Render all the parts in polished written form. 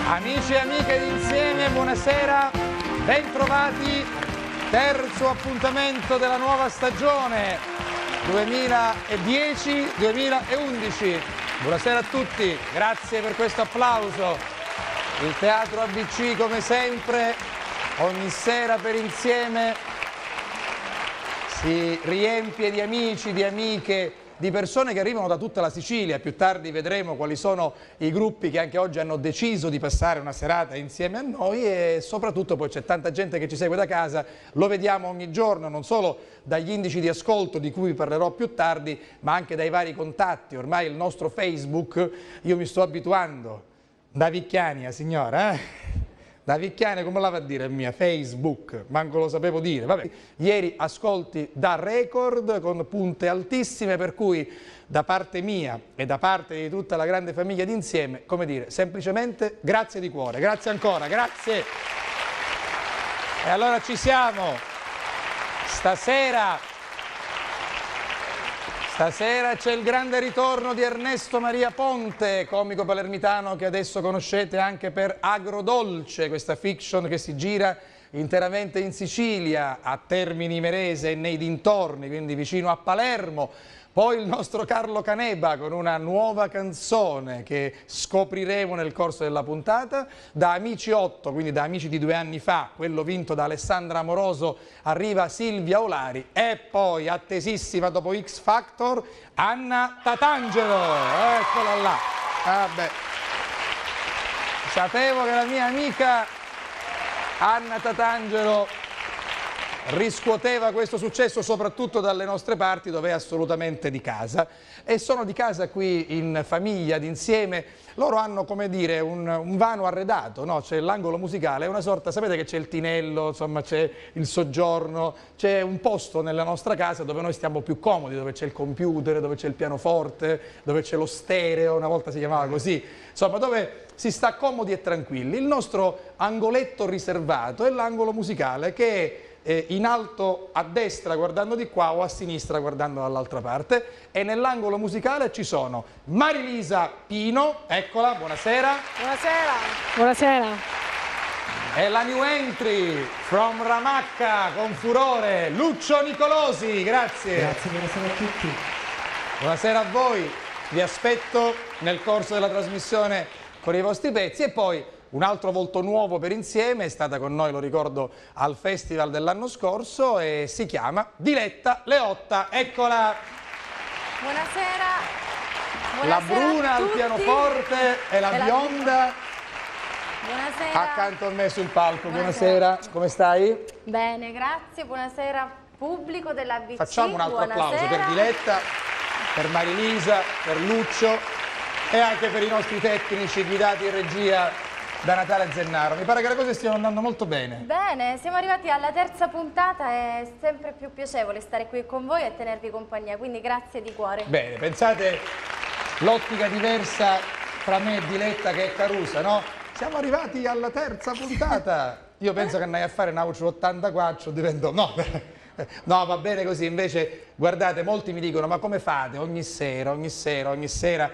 Amici e amiche d'insieme, buonasera, bentrovati, terzo appuntamento della nuova stagione 2010-2011. Buonasera a tutti, grazie per questo applauso. Il Teatro ABC come sempre, ogni sera per insieme, si riempie di amici, di amiche, di persone che arrivano da tutta la Sicilia. Più tardi vedremo quali sono i gruppi che anche oggi hanno deciso di passare una serata insieme a noi e soprattutto poi c'è tanta gente che ci segue da casa, lo vediamo ogni giorno, non solo dagli indici di ascolto di cui vi parlerò più tardi, ma anche dai vari contatti. Ormai il nostro Facebook, io mi sto abituando, da Vicchiania signora, Da Vicchiane come la va a dire mia? Facebook, manco lo sapevo dire. Vabbè. Ieri ascolti da record con punte altissime, per cui da parte mia e da parte di tutta la grande famiglia d'Insieme, come dire, semplicemente grazie di cuore, grazie ancora, grazie. E allora ci siamo, stasera c'è il grande ritorno di Ernesto Maria Ponte, comico palermitano che adesso conoscete anche per Agrodolce, questa fiction che si gira interamente in Sicilia, a Termini Imerese e nei dintorni, quindi vicino a Palermo. Poi il nostro Carlo Caneba con una nuova canzone che scopriremo nel corso della puntata. Da Amici 8, quindi da Amici di 2 anni fa, quello vinto da Alessandra Amoroso, arriva Silvia Olari e poi, attesissima dopo X Factor, Anna Tatangelo. Eccola là. Vabbè. Sapevo che la mia amica Anna Tatangelo riscuoteva questo successo soprattutto dalle nostre parti, dove è assolutamente di casa, e sono di casa qui in famiglia d'Insieme. Loro hanno, come dire, un vano arredato, no? C'è l'angolo musicale, è una sorta, sapete che c'è il tinello, insomma c'è il soggiorno, c'è un posto nella nostra casa dove noi stiamo più comodi, dove c'è il computer, dove c'è il pianoforte, dove c'è lo stereo, una volta si chiamava così, insomma dove si sta comodi e tranquilli. Il nostro angoletto riservato è l'angolo musicale, che è in alto a destra guardando di qua o a sinistra guardando dall'altra parte, e nell'angolo musicale ci sono Marilisa Pino, eccola, buonasera. Buonasera. Buonasera. E la new entry from Ramacca con furore, Lucio Nicolosi, grazie. Grazie, buonasera a tutti. Buonasera a voi, vi aspetto nel corso della trasmissione con i vostri pezzi. E poi un altro volto nuovo per Insieme, è stata con noi, lo ricordo, al festival dell'anno scorso e si chiama Diletta Leotta. Eccola! Buonasera. La bruna al pianoforte e la bionda Buonasera. accanto a me sul palco. Buonasera, come stai? Bene, grazie. Buonasera pubblico dell'ABC. Facciamo un altro applauso per Diletta, per Marilisa, per Lucio e anche per i nostri tecnici guidati in regia da Natale Zennaro. Mi pare che le cose stiano andando molto bene. Bene, siamo arrivati alla terza puntata, è sempre più piacevole stare qui con voi e tenervi compagnia, quindi grazie di cuore. Bene, pensate l'ottica diversa fra me e Diletta che è Carusa, no? Siamo arrivati alla terza puntata. Io penso che andai a fare Naucio 84, divento... No, no, va bene così. Invece, guardate, molti mi dicono, ma come fate? Ogni sera, ogni sera, ogni sera...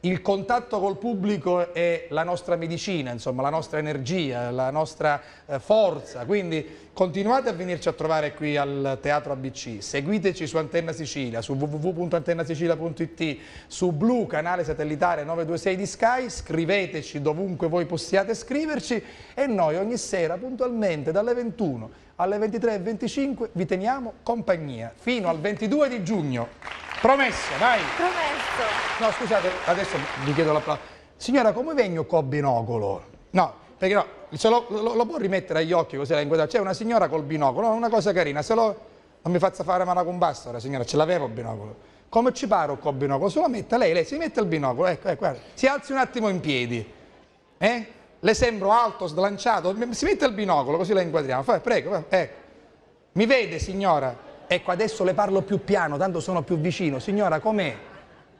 il contatto col pubblico è la nostra medicina, insomma, la nostra energia, la nostra forza, quindi continuate a venirci a trovare qui al Teatro ABC, seguiteci su Antenna Sicilia, su www.antennasicilia.it, su Blu, canale satellitare 926 di Sky, scriveteci dovunque voi possiate scriverci e noi ogni sera puntualmente dalle 21 alle 23:25 vi teniamo compagnia fino al 22 di giugno. Promesso, dai! Promesso! No, scusate, adesso vi chiedo l'applauso. Signora, come vengo col binocolo? No, perché no, se lo può rimettere agli occhi così la inquadrata. C'è una signora col binocolo, una cosa carina, se lo... Non mi faccia fare mano con basta, la signora, ce l'avevo il binocolo. Come ci paro col binocolo? Se lo metta lei si mette il binocolo, ecco, guarda. Si alzi un attimo in piedi. Le sembro alto, slanciato, si mette il binocolo, così la inquadriamo. Prego, ecco. Mi vede, signora? Ecco, adesso le parlo più piano, tanto sono più vicino. Signora, com'è?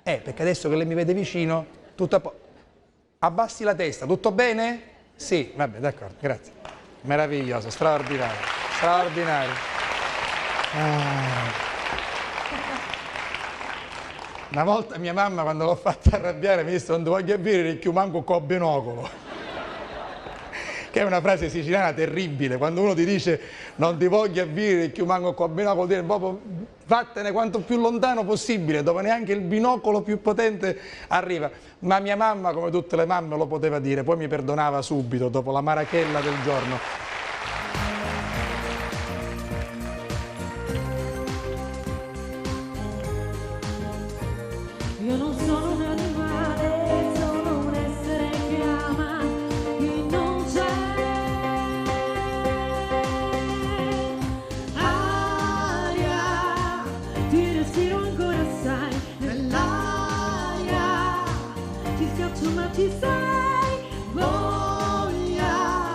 Perché adesso che lei mi vede vicino, tutto a posto. Abbassi la testa, tutto bene? Sì, vabbè, d'accordo, grazie. Meraviglioso, straordinario, straordinario. Una volta mia mamma, quando l'ho fatta arrabbiare, mi disse non ti voglio avere più manco col binocolo. che è una frase siciliana terribile, quando uno ti dice non ti voglio avere più manco con il binocolo, dire proprio vattene quanto più lontano possibile, dove neanche il binocolo più potente arriva. Ma mia mamma, come tutte le mamme, lo poteva dire, poi mi perdonava subito dopo la marachella del giorno. Io non sono un animale, sono un essere che ama chi non c'è. Aria, ti respiro ancora, sai, nell'aria. Ti scaccio ma ci sei, voglia,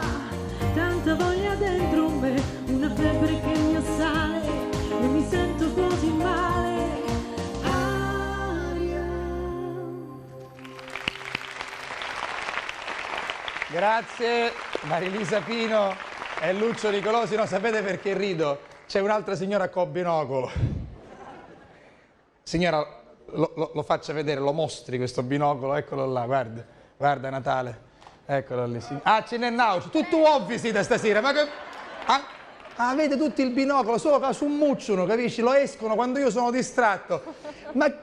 tanta voglia dentro me, una febbre che mi assale e mi sento così male. Grazie Marilisa Pino e Lucio Nicolosi. No, sapete perché rido? C'è un'altra signora con binocolo. Signora, lo faccia vedere, lo mostri questo binocolo, eccolo là, guarda, guarda Natale, eccolo lì. Ah, ce n'è Nauci, tutto ovvisi da stasera, ma che... avete tutti il binocolo, solo su un mucciolo, capisci? Lo escono quando io sono distratto. Ma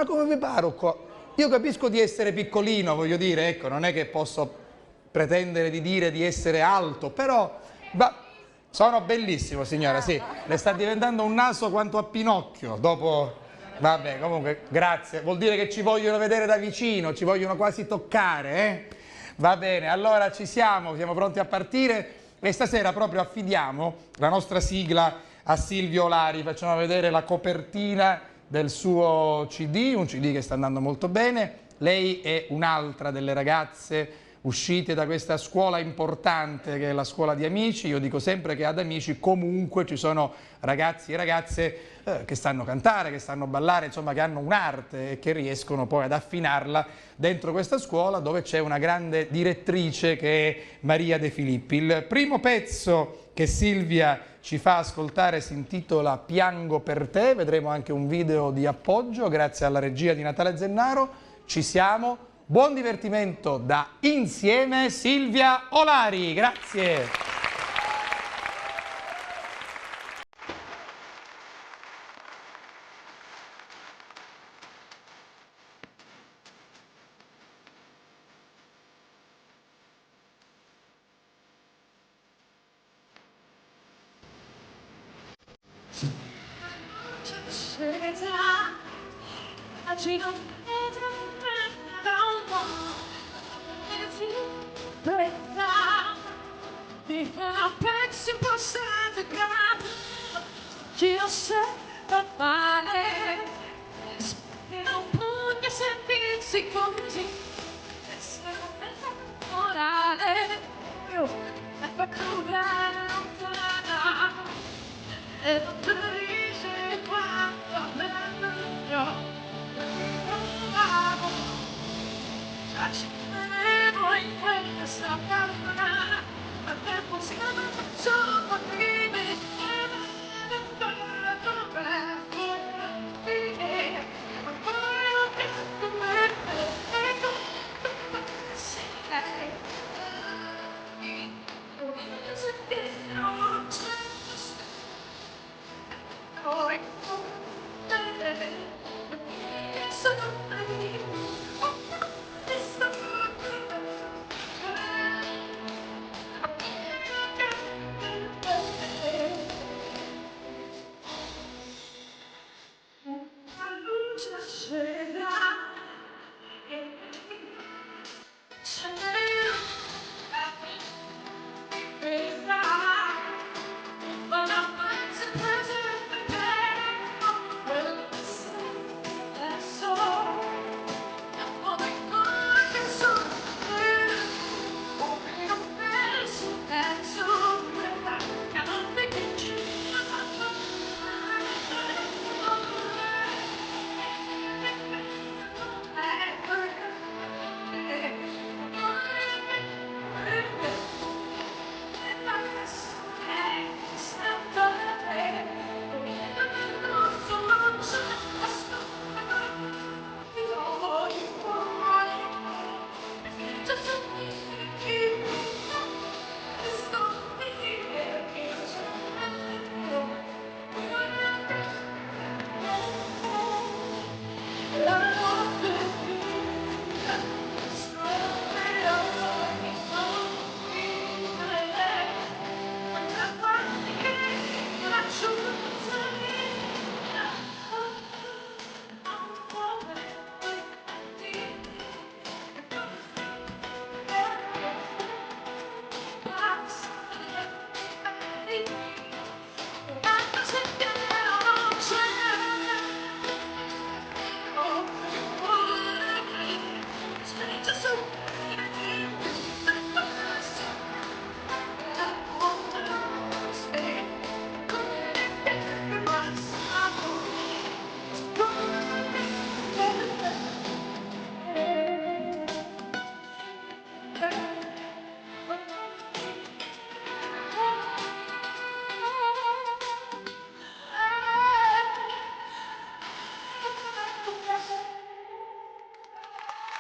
come vi paro qua? Io capisco di essere piccolino, voglio dire, ecco, non è che posso pretendere di dire di essere alto, però sono bellissimo signora, sì, le sta diventando un naso quanto a Pinocchio, dopo, vabbè, comunque grazie, vuol dire che ci vogliono vedere da vicino, ci vogliono quasi toccare, eh? Va bene, allora siamo pronti a partire e stasera proprio affidiamo la nostra sigla a Silvio Olari, facciamo vedere la copertina del suo CD, un CD che sta andando molto bene, lei è un'altra delle ragazze uscite da questa scuola importante che è la scuola di Amici. Io dico sempre che ad Amici comunque ci sono ragazzi e ragazze che sanno cantare, che sanno ballare, insomma che hanno un'arte e che riescono poi ad affinarla dentro questa scuola dove c'è una grande direttrice che è Maria De Filippi. Il primo pezzo che Silvia ci fa ascoltare si intitola Piango per te, vedremo anche un video di appoggio grazie alla regia di Natale Zennaro. Ci siamo. Buon divertimento da Insieme Silvia Olari, grazie. Io sento male, e non puoi sentirsi così, essere morale, io la fattura lontana, e non ti dice quanto meglio, già ci vedevo in questa camera, ma tempo si solo di me.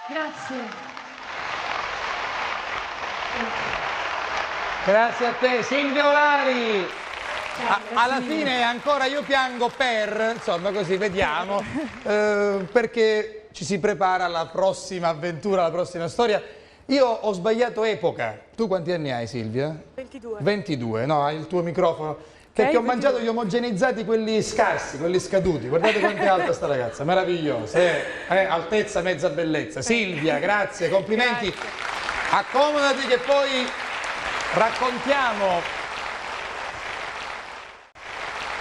Grazie. Grazie a te, Silvia Olari. Alla fine ancora io piango per, insomma così vediamo, perché ci si prepara alla prossima avventura, alla prossima storia. Io ho sbagliato epoca. Tu quanti anni hai, Silvia? 22. 22, no, hai il tuo microfono. Perché ho mangiato gli omogenizzati, quelli scarsi, quelli scaduti. Guardate quanto è alta sta ragazza, meravigliosa. Altezza, mezza bellezza. Silvia, grazie, complimenti. Grazie. Accomodati che poi raccontiamo.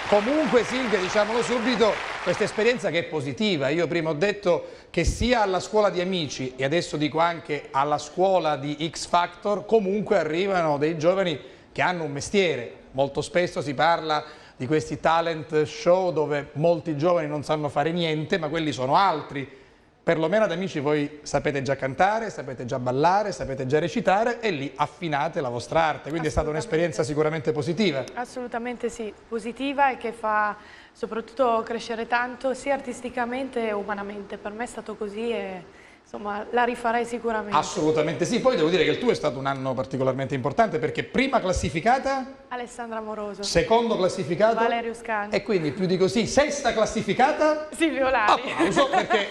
Comunque Silvia, diciamolo subito, questa esperienza che è positiva. Io prima ho detto che sia alla scuola di Amici e adesso dico anche alla scuola di X Factor, comunque arrivano dei giovani che hanno un mestiere. Molto spesso si parla di questi talent show dove molti giovani non sanno fare niente, ma quelli sono altri. Perlomeno ad Amici voi sapete già cantare, sapete già ballare, sapete già recitare e lì affinate la vostra arte, quindi è stata un'esperienza sicuramente positiva. Assolutamente sì, positiva e che fa soprattutto crescere tanto sia artisticamente che umanamente. Per me è stato così e insomma la rifarei sicuramente. Assolutamente sì, poi devo dire che il tuo è stato un anno particolarmente importante perché prima classificata, Alessandra Amoroso, secondo classificato Valerio Scani e quindi più di così, sesta classificata. Silvia Olari. Applauso perché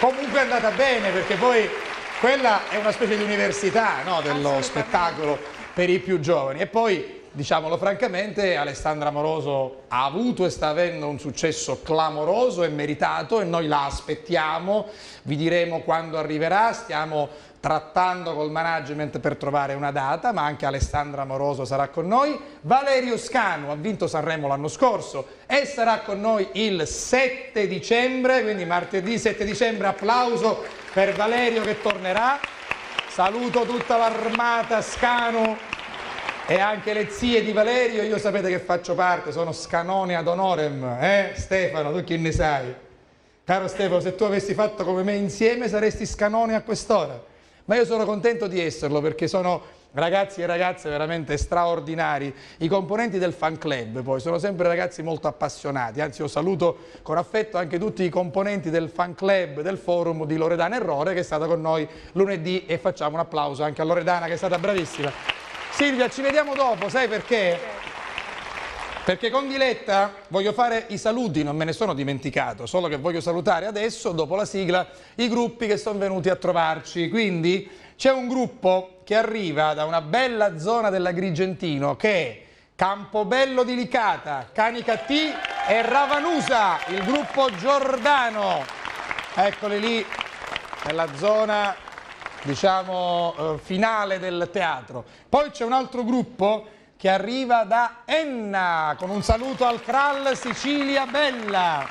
comunque è andata bene, perché poi quella è una specie di università, no, dello spettacolo per i più giovani. E poi, diciamolo francamente, Alessandra Amoroso ha avuto e sta avendo un successo clamoroso e meritato e noi la aspettiamo, vi diremo quando arriverà, stiamo trattando col management per trovare una data, ma anche Alessandra Amoroso sarà con noi. Valerio Scanu ha vinto Sanremo l'anno scorso e sarà con noi il 7 dicembre, quindi martedì 7 dicembre, applauso per Valerio che tornerà. Saluto tutta l'armata Scanu e anche le zie di Valerio, io sapete che faccio parte, sono Scanone ad honorem, Stefano, tu chi ne sai? Caro Stefano, se tu avessi fatto come me insieme saresti Scanone a quest'ora. Ma io sono contento di esserlo perché sono ragazzi e ragazze veramente straordinari. I componenti del fan club poi sono sempre ragazzi molto appassionati, anzi io saluto con affetto anche tutti i componenti del fan club del forum di Loredana Errore che è stata con noi lunedì e facciamo un applauso anche a Loredana che è stata bravissima. Silvia, ci vediamo dopo, sai perché? Perché con Diletta voglio fare i saluti, non me ne sono dimenticato, solo che voglio salutare adesso, dopo la sigla, i gruppi che sono venuti a trovarci. Quindi c'è un gruppo che arriva da una bella zona dell'Agrigentino che è Campobello di Licata, Canicattì e Ravanusa, il gruppo Giordano. Eccoli lì, nella zona, diciamo, finale del teatro. Poi c'è un altro gruppo che arriva da Enna, con un saluto al Kral Sicilia Bella.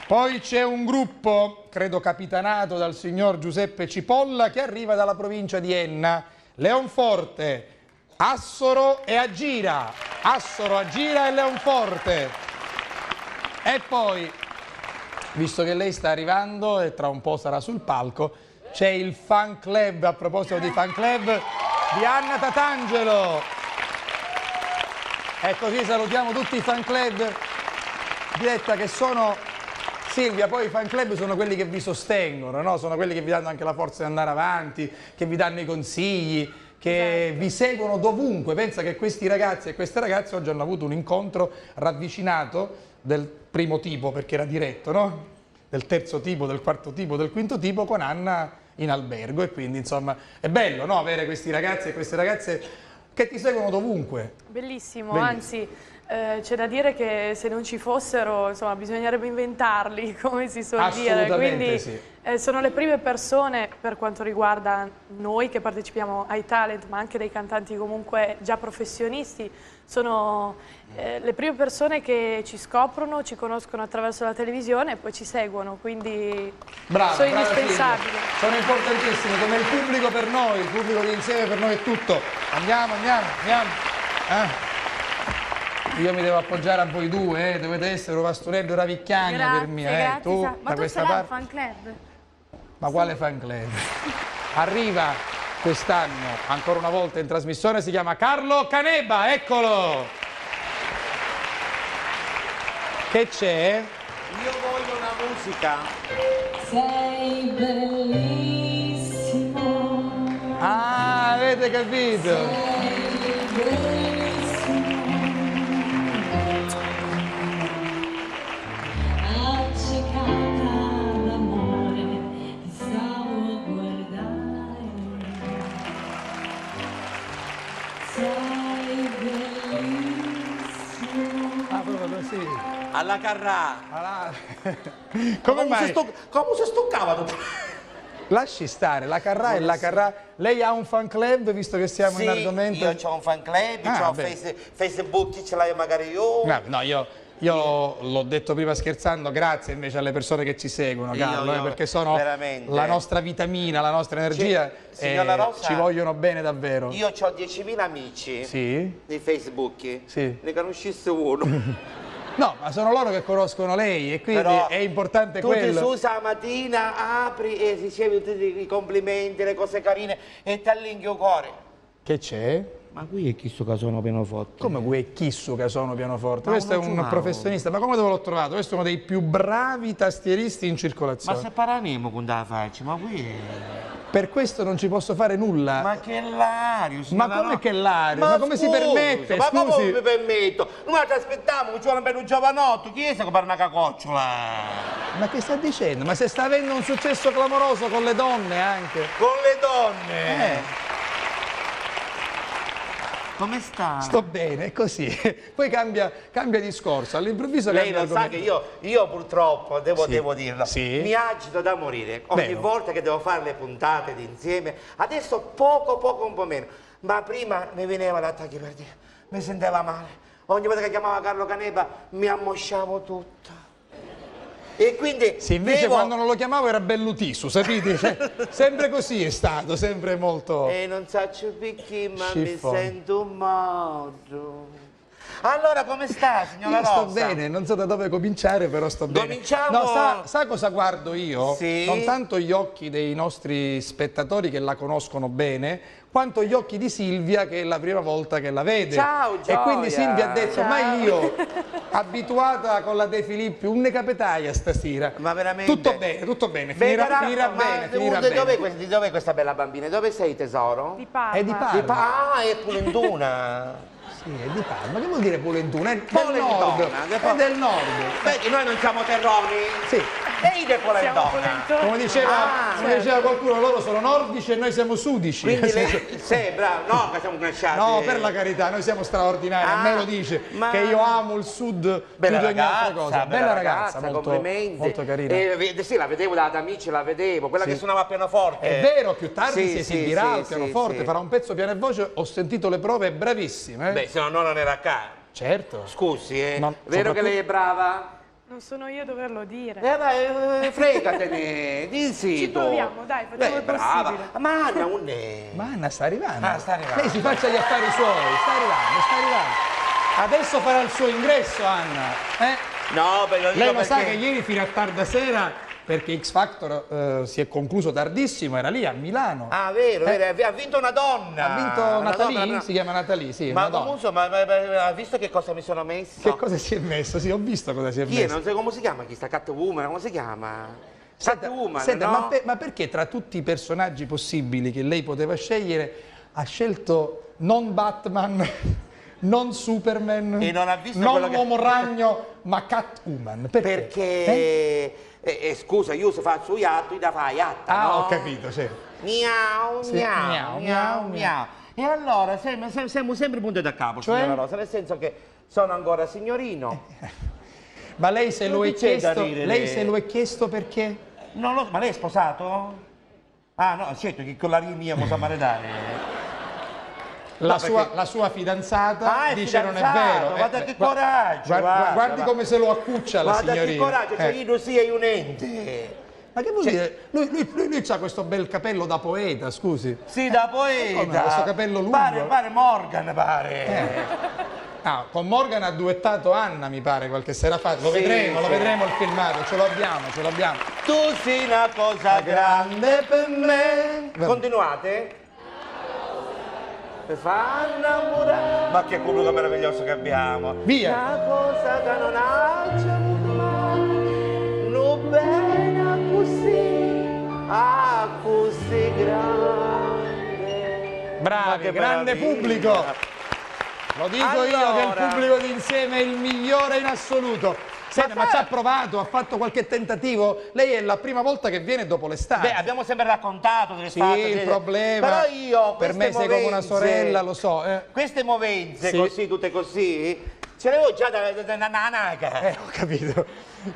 Poi c'è un gruppo, credo capitanato dal signor Giuseppe Cipolla, che arriva dalla provincia di Enna, Leonforte, Assoro e Agira. Assoro, Agira e Leonforte. E poi, visto che lei sta arrivando e tra un po' sarà sul palco, c'è il fan club, a proposito di fan club, di Anna Tatangelo. E così salutiamo tutti i fan club, Diletta, che sono, Silvia, poi i fan club sono quelli che vi sostengono, no? Sono quelli che vi danno anche la forza di andare avanti, che vi danno i consigli, che vi seguono dovunque. Pensa che questi ragazzi e queste ragazze oggi hanno avuto un incontro ravvicinato del primo tipo, perché era diretto, no? Del terzo tipo, del quarto tipo, del quinto tipo con Anna in albergo e quindi insomma è bello, no? Avere questi ragazzi e queste ragazze che ti seguono dovunque. Bellissimo, Bellissimo. anzi c'è da dire che se non ci fossero insomma bisognerebbe inventarli, come si suol dire, Assolutamente quindi sì. Sono le prime persone per quanto riguarda noi che partecipiamo ai talent, ma anche dei cantanti comunque già professionisti, sono le prime persone che ci scoprono, ci conoscono attraverso la televisione e poi ci seguono, quindi Brava, sono brava indispensabili. Silvia. Sono importantissimi, come il pubblico per noi, il pubblico di insieme per noi è tutto. Andiamo. Io mi devo appoggiare a voi due, dovete essere Vastunello e Ravicchiagna per me. grazie. Tu, Ma da tu questa ce l'hai il parte. fan club? Ma quale fan club? Arriva quest'anno, ancora una volta in trasmissione, si chiama Carlo Caneba, eccolo! Che c'è? Io voglio una musica. Sei bellissimo. Ah, avete capito? Sei bellissimo. Accecata l'amore, ti stavo a guardare. Sei bellissimo. Ah, proprio così. Alla Carrà. Ah, come mai? Come si stoccava tutto? Lasci stare, la Carrà è la Carrà. Lei ha un fan club, visto che siamo in argomento? Io ho un fan club, Ah, ho beh. Facebook, ce l'hai magari io. No, io l'ho detto prima scherzando, grazie invece alle persone che ci seguono, Carlo, io perché sono veramente. la nostra vitamina, la nostra energia Signora e Rosa, ci vogliono bene davvero. Io ho 10.000 amici Sì? di Facebook. Sì. Ne conoscissi uno. No, ma sono loro che conoscono lei e quindi Però è importante tu ti quello. su la mattina, apri e ricevi tutti i complimenti, le cose carine e ti allinghi il cuore. Che c'è? Ma qui è chi sto che sono pianoforte? Come qui Chissu che suono pianoforte? Ma Questo è non un giocavo. professionista, ma come dove l'ho trovato? Questo è uno dei più bravi tastieristi in Ma circolazione. se paraniamo con la faccia, ma qui è... Per questo non ci posso fare nulla. Ma che l'ario, Ma come che l'ario? Ma come si permette? Ma come Scusi. mi permetto? Noi ci aspettiamo, ci vuole bene un giovanotto, chi è che per una cacocciola? Ma che sta dicendo? Ma se sta avendo un successo clamoroso con le donne anche. Con le donne! Come sta? Sto bene, è così. Poi cambia discorso. All'improvviso Lei cambia lo sa che argomento. io purtroppo, devo Sì. dirlo, Sì. mi agito da morire. Ogni Vero. volta che devo fare le puntate di insieme, adesso poco un po' meno. Ma prima mi veniva l'attacco per dire, mi sentiva male. Ogni volta che chiamava Carlo Canepa mi ammosciavo tutta. E quindi Sì, invece devo- quando non lo chiamavo era bello tiso, sapete? Cioè, sempre così è stato, sempre molto... E non saccio perché, ma Sciffo. mi sento morto. Allora come sta, signora Io sto Rosa? bene, non so da dove cominciare, però sto bene. Cominciamo- No, sa cosa guardo io? Sì. Non tanto gli occhi dei nostri spettatori che la conoscono bene, quanto gli occhi di Silvia che è la prima volta che la vede. Ciao, E Gioia. quindi Silvia ha detto, Ciao. ma io, abituata con la De Filippi, un ne capitaia stasera. Ma veramente? Tutto bene, Vedrà, finirà ma bene, finirà di dov'è questa bella bambina? Dove sei tesoro? Di Parma. È di Parma. Ah, è Pulenduna. Sì, è di Parma. Che vuol dire Polentuna? È del Polentona, nord. che È del nord. Vedi, noi non siamo terroni. Sì. Ehi, de Siamo Polentona. polentoni. Come diceva qualcuno, loro sono nordici e noi siamo sudici. Quindi Nel lei, senso- sei bravo, no, che siamo cresciati. No, per la carità, noi siamo straordinari, a me lo dice, ma- che io amo il sud Bella più di ogni altra ragazza, cosa. Bella ragazza, molto, complimenti. molto carina. Sì, la vedevo da amici, la vedevo, quella Sì. che suonava a pianoforte. È vero, più tardi Sì, si sì, esibirà sì, al pianoforte, sì. farà un pezzo piano e voce, ho sentito le prove, è bravissima. Beh, se no non era qua. Certo. Scusi, No, vero che soprattutto- lei è brava? Non sono io a doverlo dire. Vai, fregatene, di sì. Ci proviamo, dai, facciamo il brava. possibile. Ma Anna, un ne. Ma Anna sta arrivando. Ah, sta arrivando. Lei si faccia gli affari suoi, sta arrivando. Adesso farà il suo ingresso, Anna. No, ve lo dico Lei lo sa perché- che ieri fino a tarda sera, perché X Factor si è concluso tardissimo, era lì a Milano. Ah, vero, ha vinto una donna. Ha vinto Una Natalie? donna, Si chiama Natalie, sì. Ma una donna. comunque, ha visto che cosa mi sono messo? Che cosa si è messo? Sì, ho visto cosa si è Chi è? messo. Non so come si chiama, chi sta Catwoman, come si chiama? Catwoman, Senta, no? ma perché tra tutti i personaggi possibili che lei poteva scegliere ha scelto non Batman, non Superman, E non ha visto non quello che- Uomo Ragno, ma Catwoman? Perché... scusa, io se faccio il iatto, da fai iatto, Ah, no? ho capito, sì. Miau, Sì, miau, miau, miau, miau, miau. E allora siamo sempre punti da capo, Cioè? signora Rosa, nel senso che sono ancora signorino. Ma lei se lo Non è ti c'è da chiesto, ridere. lei se lo è chiesto perché? Non lo so, ma lei è sposato? Ah no, certo che con la mia mi sa maledare. La, No, sua, perché- la sua fidanzata Ah, è dice non è fidanzato, vero. guarda che gua- coraggio, guardi guarda. come se lo accuccia la Guarda che signorina. coraggio, cioè io sia un ente. Ma che vuol dire? Lui ha questo bel capello da poeta, scusi. Sì, da poeta. Come, questo capello lungo? Pare Morgan, pare. Ah, con Morgan ha duettato Anna, mi pare, qualche sera fa. Lo Sì, vedremo, lo sì. vedremo il filmato, ce l'abbiamo. Tu sei una cosa grande per me. Continuate. Per far innamorare. Ma che pubblico meraviglioso che abbiamo. Via. Una cosa che non ha avuto mai. bravi, che grande meraviglia. pubblico. Lo dico io che il Allora. pubblico di Insieme è il migliore in assoluto. Senta, ma ci ha provato, ha fatto qualche tentativo? Lei è la prima volta che viene dopo l'estate. Beh, abbiamo sempre raccontato delle Sì, il problema. Però io per me sei come una sorella, lo so. Queste movenze Sì. così, tutte così, ce le avevo già da naca. Ho capito.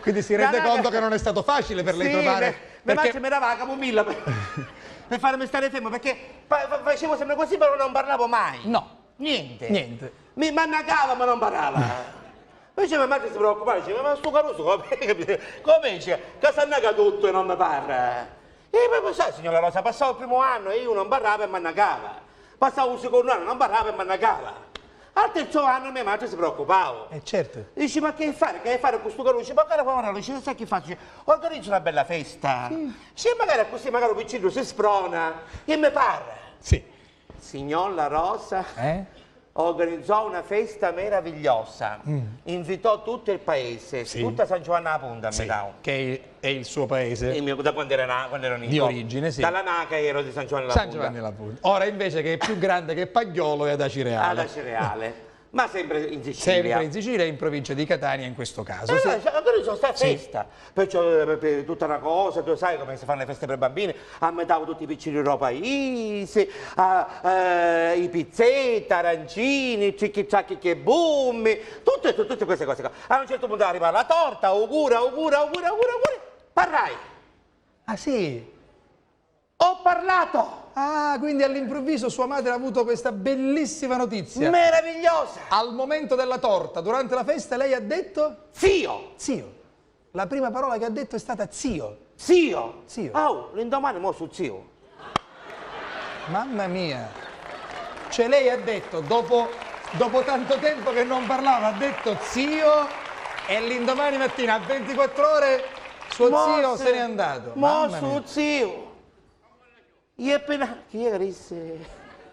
Quindi si rende conto che non è stato facile per lei trovare. Mia madre mi dava la capomilla per farmi stare fermo, perché facevo sempre così, però non parlavo mai. No. Niente. Niente. Mi mannacava, ma non parlava. Invece mia madre si preoccupava, diceva, ma sto Caruso come dice? Che si annaca tutto e non mi parla? E poi sai, signora Rosa, passavo il primo anno e io non parlavo e mi annacava. Passavo il secondo anno, non parlavo e mi annacava. Al terzo anno mia madre si preoccupava. Certo. Dici, ma che fare? Che fare con questo Caruso? Ma cara povera, dice, sai che faccio? Dice, organizzo una bella festa. Sì, magari così, magari un piccino si sprona e mi parla. Sì. Signor La Rosa organizzò una festa meravigliosa, invitò tutto il paese, tutta San Giovanni alla Punta, Sì, mi dà. che è il suo paese. Da quando ero Di nato. origine, sì. Dalla Naca ero di San Giovanni alla San Punta. Giovanni la Punta. Ora invece che è più grande che Pagliolo è ad Acireale. Alla Cereale, ma sempre in Sicilia. Sempre in Sicilia e in provincia di Catania in questo caso. Allora, Sì. organizzò sta festa, perciò per tutta una cosa, tu sai come si fanno le feste per bambini, ammetavo tutti i piccini europeisti, i pizzetta, arancini, cicchi zacchi che boom, tutte queste cose qua. A un certo punto arriva la torta, auguri, parrai. Ah sì? Ho parlato! Ah, quindi all'improvviso sua madre ha avuto questa bellissima notizia. Meravigliosa! Al momento della torta, durante la festa, lei ha detto Zio! zio. La prima parola che ha detto è stata zio. Zio! Zio. Oh, l'indomani mo su zio. Mamma mia. Cioè lei ha detto, dopo tanto tempo che non parlava, ha detto zio e l'indomani mattina a 24 ore suo zio se n'è andato. Mo Mamma su mia. zio! Io appena... Chi è che disse?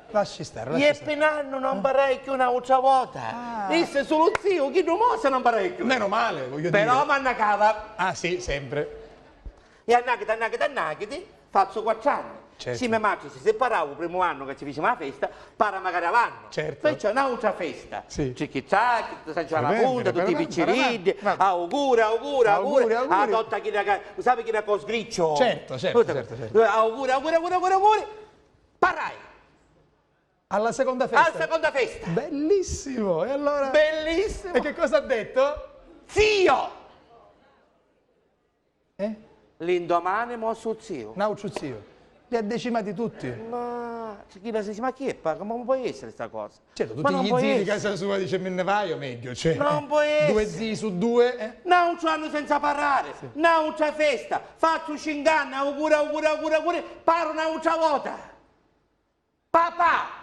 Lasci stare, Io lasci stare. appena non parrai più un'altra volta. Disse solo zio, chi non mo se non parrai più. Meno male, voglio Però dire. mi annacava. Ah sì, sempre. E annacchiti, faccio 4 anni. Certo. Sì, mia madre si separava il primo anno che ci faceva la festa, para magari all'anno. Certo. Faccio un'altra festa. Sì. Cicchi-zacchi, San Giovanni alla Per Punta, vendere, tutti i per piccirilli, avanti. auguri. Auguri. Adotta chi ne sape chi ne con sgriccio? Certo. Auguri. Parrai, Alla seconda festa. alla seconda festa. Bellissimo. E allora? Bellissimo. E che cosa ha detto? Zio! L'indomani mo su zio. Naucio zio. Li ha decimati tutti. Ma chi la si ma chi è? Come può essere sta cosa? Certo, Ma tutti non gli può zii di essere. casa sua dice me ne vai o meglio. Cioè, Non può essere. 2 zii su 2. Non c'hanno senza parlare, non c'è festa, faccio 5 anni, auguri, paro un'altra volta. Papà!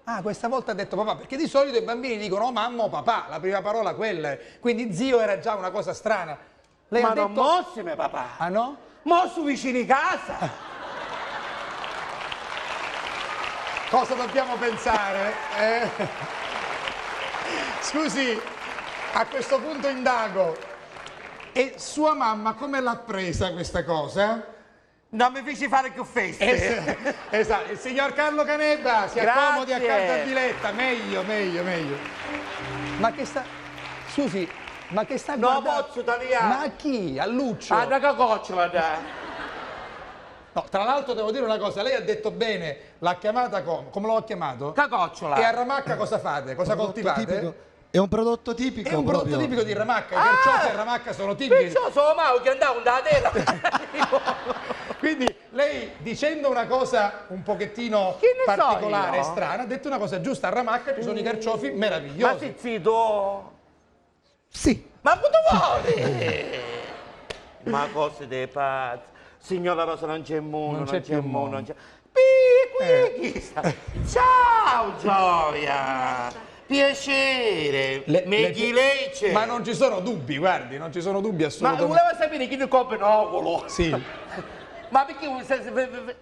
Ah, questa volta ha detto papà, perché di solito i bambini dicono oh, mamma o papà, la prima parola quella è. Quindi zio era già una cosa strana. Lei Ma ha detto... non mossime papà, Ah no? mossu vicini casa. Cosa dobbiamo pensare? Scusi, a questo punto indago. E sua mamma come l'ha presa questa cosa? Non mi feci fare più feste. Esatto, il signor Carlo Canebba si accomodi Grazie. accanto a Diletta, meglio. Ma che sta... Scusi, ma che sta No, guardando? pozzo italiano. Ma a chi? A Lucio? Ah, da cacocciola, dai. No, tra l'altro devo dire una cosa, lei ha detto bene, l'ha chiamata come l'ho chiamato? Cacocciola. E a Ramacca cosa fate? Cosa coltivate? Tipico. È un prodotto tipico. È un prodotto proprio. tipico di Ramacca, i carciofi a Ramacca sono tipici. Perciò sono Mau che andavo da terra. Quindi lei dicendo una cosa un pochettino Che ne so particolare e io? strana, ha detto una cosa giusta, a Ramacca ci sono i carciofi Ma meravigliosi. sei zitto. Sì. Ma cosa vuole? Ma cose dei pazzi. Signora Rosa non c'è mondo, Non c'è più mondo. non c'è. Qui sta. Ciao Gioia! Piacere! Meghi lei c'è! Ma non ci sono dubbi, guardi, non ci sono dubbi Ma assolutamente. voleva sapere chi ne compra un ocolo? Sì, Ma perché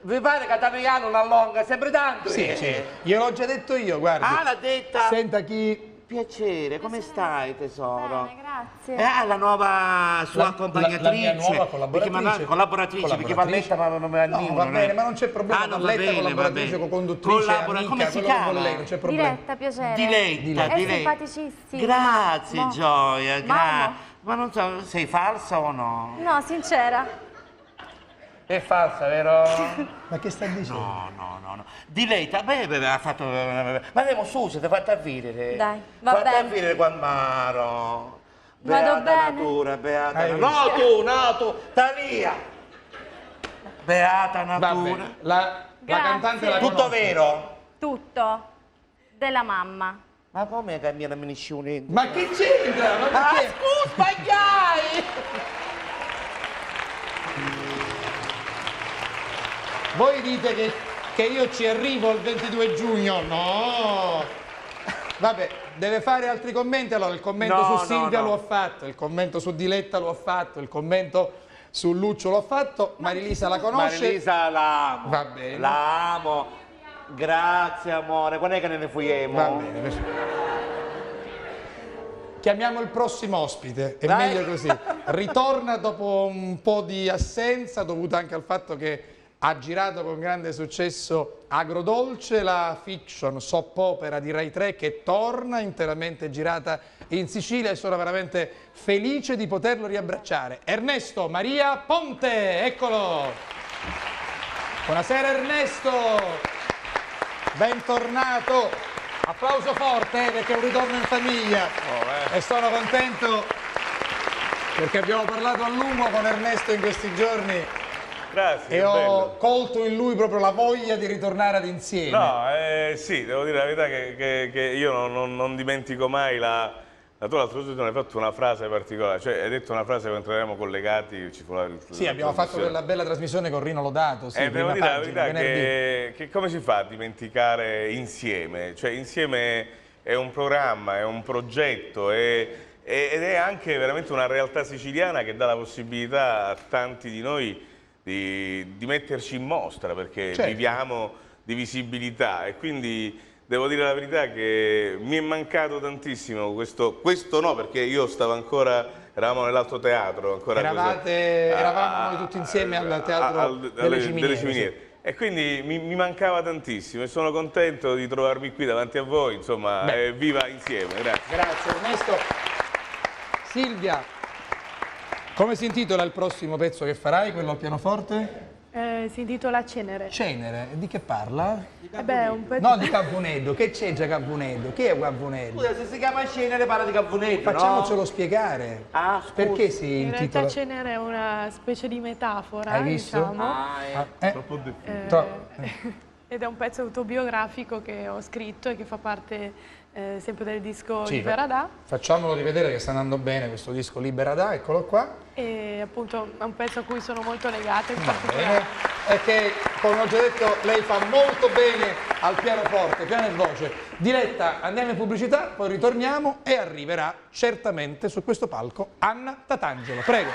vi pare che Taviano una longa sempre tanto? sì, sì. Gliel'ho già detto io, guardi. Ah, l'ha detta! Senta chi... Piacere, come stai tesoro? Bene, grazie. Grazie. La nuova sua accompagnatrice. la mia nuova collaboratrice. Collaboratrice, perché Valletta ma non me la No, va bene, ma non c'è problema. Valletta, collaboratrice, co-conduttrice, amica, come si quello che chiama? vuole lei, non c'è problema. Diletta, piacere. Diletta. È simpaticissima. Grazie, Mo. Gioia. Mamma. Ma non so, sei falsa o no? No, sincera. È falsa, vero? Ma che sta dicendo? No. Diletta, ha fatto. Ma andiamo su, siete fatta a vivere. Dai, va fatta bene. a vivere qua Maro. Vado Beata bene? natura, beata Hai natura. No, tu, sta via. Beata Va natura. bene, la Grazie. cantante la Tutto conosce. vero? Tutto. Della mamma. Ma come cambia la miniscione? Ma che c'entra? Ma perché? scusa, sbagliai! Voi dite che io ci arrivo il 22 giugno? No! Vabbè, deve fare altri commenti. Allora, il commento No, su Silvia no. lo ho fatto, il commento su Diletta lo ho fatto, il commento su Luccio l'ho fatto. Marilisa la conosce? Marilisa la amo. Va bene. La amo. Grazie amore. Quando è che ne fuiemo? Va bene. Chiamiamo il prossimo ospite, è Dai. meglio così. Ritorna dopo un po' di assenza, dovuta anche al fatto che ha girato con grande successo Agrodolce, la fiction soap opera di Rai 3 che torna interamente girata in Sicilia e sono veramente felice di poterlo riabbracciare. Ernesto Maria Ponte, eccolo! Buonasera Ernesto, bentornato. Applauso forte perché è un ritorno in famiglia e sono contento perché abbiamo parlato a lungo con Ernesto in questi giorni. Grazie, E che ho bello. colto in lui proprio la voglia di ritornare ad insieme. No, sì, devo dire la verità che io non dimentico mai tu l'altro giorno hai fatto una frase particolare, cioè hai detto una frase mentre eravamo collegati, ci fu Sì, abbiamo fatto quella bella trasmissione con Rino Lodato. Sì, devo prima dire la pagina, verità venerdì. che come si fa a dimenticare insieme? Cioè insieme è un programma, è un progetto, ed è anche veramente una realtà siciliana che dà la possibilità a tanti di noi di metterci in mostra, perché Certo. viviamo di visibilità e quindi devo dire la verità che mi è mancato tantissimo questo no, perché io stavo ancora, eravamo nell'altro teatro, ancora Eravamo noi tutti insieme al teatro delle Ciminiere. Sì. E quindi mi mancava tantissimo e sono contento di trovarmi qui davanti a voi, insomma, viva insieme, grazie. Grazie Ernesto. Silvia, come si intitola il prossimo pezzo che farai, quello al pianoforte? Si intitola Cenere. Cenere, di che parla? Beh, un pezzo... No, di Capuneddo, che c'entra Capuneddo? Chi è Capuneddo? Scusa, se si chiama Cenere parla di Capunetto, Facciamocelo spiegare. Ah, scusa. Perché si In realtà intitola? Cenere è una specie di metafora, Hai visto? diciamo. Troppo Ed è un pezzo autobiografico che ho scritto e che fa parte sempre del disco Sì, Libera Da. Facciamolo rivedere che sta andando bene questo disco Libera Da, eccolo qua. E appunto è un pezzo a cui sono molto legata in Va particolare. bene. E che, come ho già detto, lei fa molto bene al pianoforte, piano e voce. Diletta, andiamo in pubblicità, poi ritorniamo e arriverà certamente su questo palco Anna Tatangelo. Prego.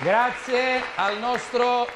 Grazie al nostro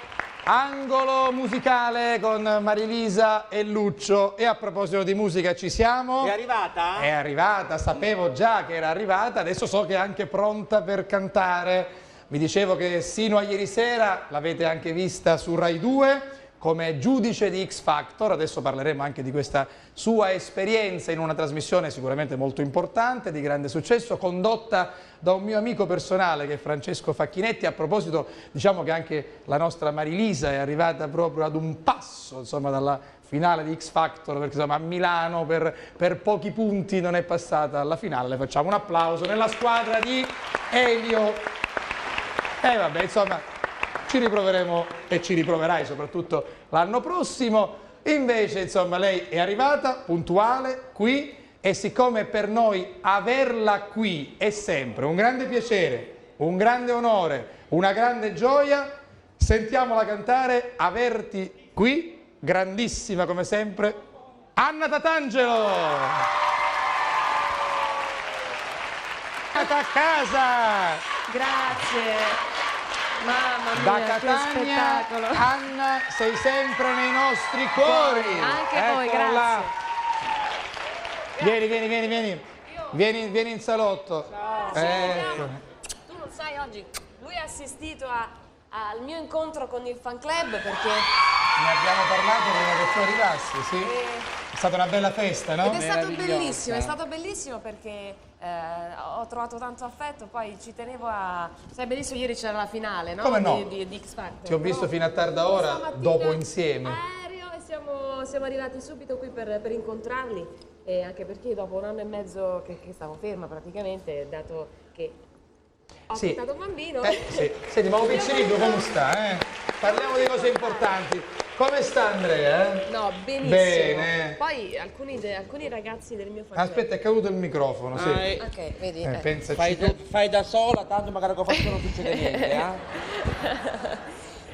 angolo musicale con Marilisa e Luccio. E a proposito di musica, ci siamo? È arrivata? È arrivata, sapevo già che era arrivata, adesso so che è anche pronta per cantare. Vi dicevo che sino a ieri sera l'avete anche vista su Rai 2 come giudice di X Factor. Adesso parleremo anche di questa sua esperienza in una trasmissione sicuramente molto importante, di grande successo, condotta da un mio amico personale che è Francesco Facchinetti. A proposito, diciamo che anche la nostra Marilisa è arrivata proprio ad un passo, insomma, dalla finale di X Factor, perché insomma a Milano per pochi punti non è passata alla finale. Le facciamo un applauso nella squadra di Elio. E vabbè, insomma, ci riproveremo e ci riproverai soprattutto l'anno prossimo. Invece, insomma, lei è arrivata puntuale qui e siccome per noi averla qui è sempre un grande piacere, un grande onore, una grande gioia, sentiamola cantare Averti qui. Grandissima come sempre, Anna Tatangelo! A casa! Grazie. Mamma mia, Da che Catania, spettacolo. Anna, sei sempre nei nostri cuori! Anche voi, Eccola là. grazie. Vieni in salotto. Ecco. Tu non sai oggi, lui ha assistito al mio incontro con il fan club perché Ne abbiamo parlato prima che tu arrivassi, sì? È stata una bella festa, no? ed è stato bellissimo perché ho trovato tanto affetto, poi ci tenevo a... Sai benissimo, ieri c'era la finale, no? Come no? Di X Factor. Ti ho visto Però fino a tarda ora, stamattina dopo insieme. Aereo e siamo arrivati subito qui per incontrarli, e anche perché dopo un anno e mezzo che stavo ferma praticamente, dato che ho Sì. portato un bambino. Sì. Senti, ma un piccerino come sta? Parliamo di cose importanti. Come sta Andrea? No, benissimo. Bene. Poi alcuni ragazzi del mio fan club. Aspetta, è caduto il microfono, sì. Ok, vedi. Pensaci. Fai da sola, tanto magari che faccio non succede niente,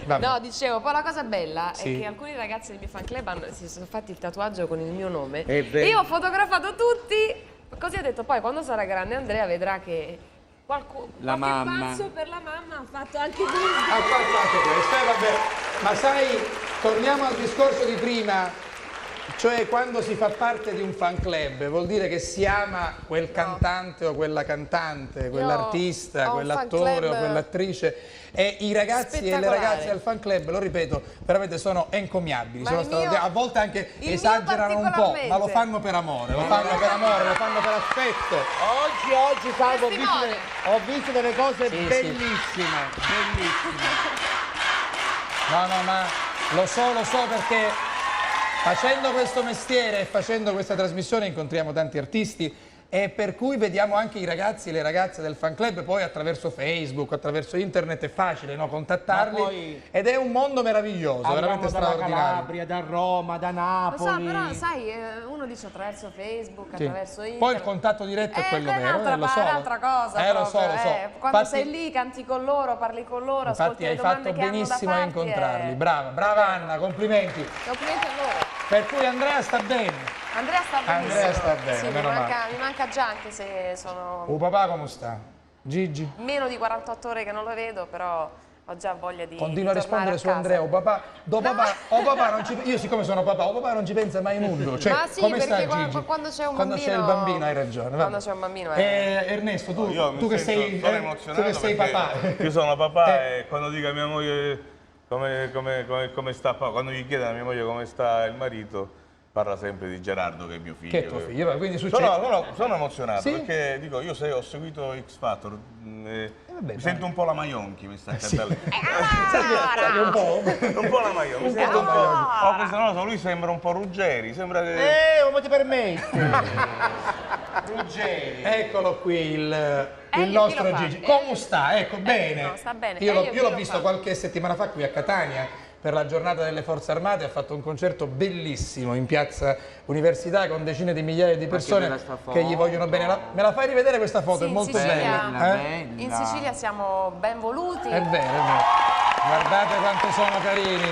Vabbè. No, dicevo, poi la cosa bella Sì. è che alcuni ragazzi del mio fan club si sono fatti il tatuaggio con il mio nome. È vero. Io ho fotografato tutti, così ho detto poi quando sarà grande Andrea vedrà che qualche pazzo per la mamma ha fatto anche questo. Ha fatto anche questo, vabbè. Ma sai, torniamo al discorso di prima. Cioè, quando si fa parte di un fan club vuol dire che si ama quel cantante o quella cantante, quell'artista, ho un quell'attore fan club o quell'attrice. E i ragazzi e le spettacolare. ragazze del fan club, lo ripeto, veramente sono encomiabili. Ma Sono il mio- straordinari. A volte anche il mio esagerano un po', particolarmente. ma lo fanno per amore, lo fanno per amore, lo fanno per affetto. Oggi salvo, Testimone. ho visto delle cose Sì, sì. bellissime, bellissime. No, ma lo so perché facendo questo mestiere e facendo questa trasmissione incontriamo tanti artisti e per cui vediamo anche i ragazzi e le ragazze del fan club, poi attraverso Facebook, attraverso internet è facile, no, contattarli Ma poi ed è un mondo meraviglioso, veramente Arriviamo dalla straordinario. Calabria, da Roma, da Lo Napoli. so, però sai, uno dice attraverso Facebook, Sì. attraverso internet. Poi il contatto diretto è quello vero, un'altra, lo so. è un'altra cosa. Lo so. Quando Infatti- sei lì, canti con loro, parli con loro, ascolti Infatti le hai domande fatto che hanno da benissimo a farti, incontrarli, brava Anna, complimenti. Complimenti a loro. Per cui Andrea sta bene. Andrea sta benissimo. Andrea sta bene, Sì, mi meno male. manca già anche se sono O papà come sta? Gigi? meno di 48 ore che non lo vedo, però ho già voglia di Continua a rispondere su casa. Andrea, o papà, papà non ci, io siccome sono papà, o papà non ci pensa mai nudo. Cioè, Ma sì, come perché sta Gigi? quando c'è un Quando c'è il bambino- bambino hai ragione. quando vabbè. c'è un bambino Ernesto, tu, Io mi tu che sento- sei, sono tu emozionato che sei perché papà. Io sono papà e quando dico a mia moglie come sta, quando gli chiedo a mia moglie come sta il marito, parla sempre di Gerardo che è mio figlio. Che è tuo figlio? Quindi succede. Sono emozionato Sì? perché dico, ho seguito X Factor, vabbè, mi sento un po' la Maionchi, mi sta a cantare. un po'. Un po' la Maionchi, mi sento un po'. Oh, questo non lo so, lui sembra un po' Ruggeri, sembra che... Come ti permetti? Ruggeri. Eccolo qui il Elio nostro chi lo fa? Gigi. Come sta? Ecco, bene. no, sta bene. Io Elio l'ho chi lo visto fa? qualche settimana fa qui a Catania per la giornata delle Forze Armate, ha fatto un concerto bellissimo in piazza Università con decine di migliaia di persone bella sta che gli vogliono bene. Me la fai rivedere questa foto? Sì, è in molto Sicilia. bella. In Sicilia siamo ben voluti. È vero, è vero. Guardate quanto sono carini.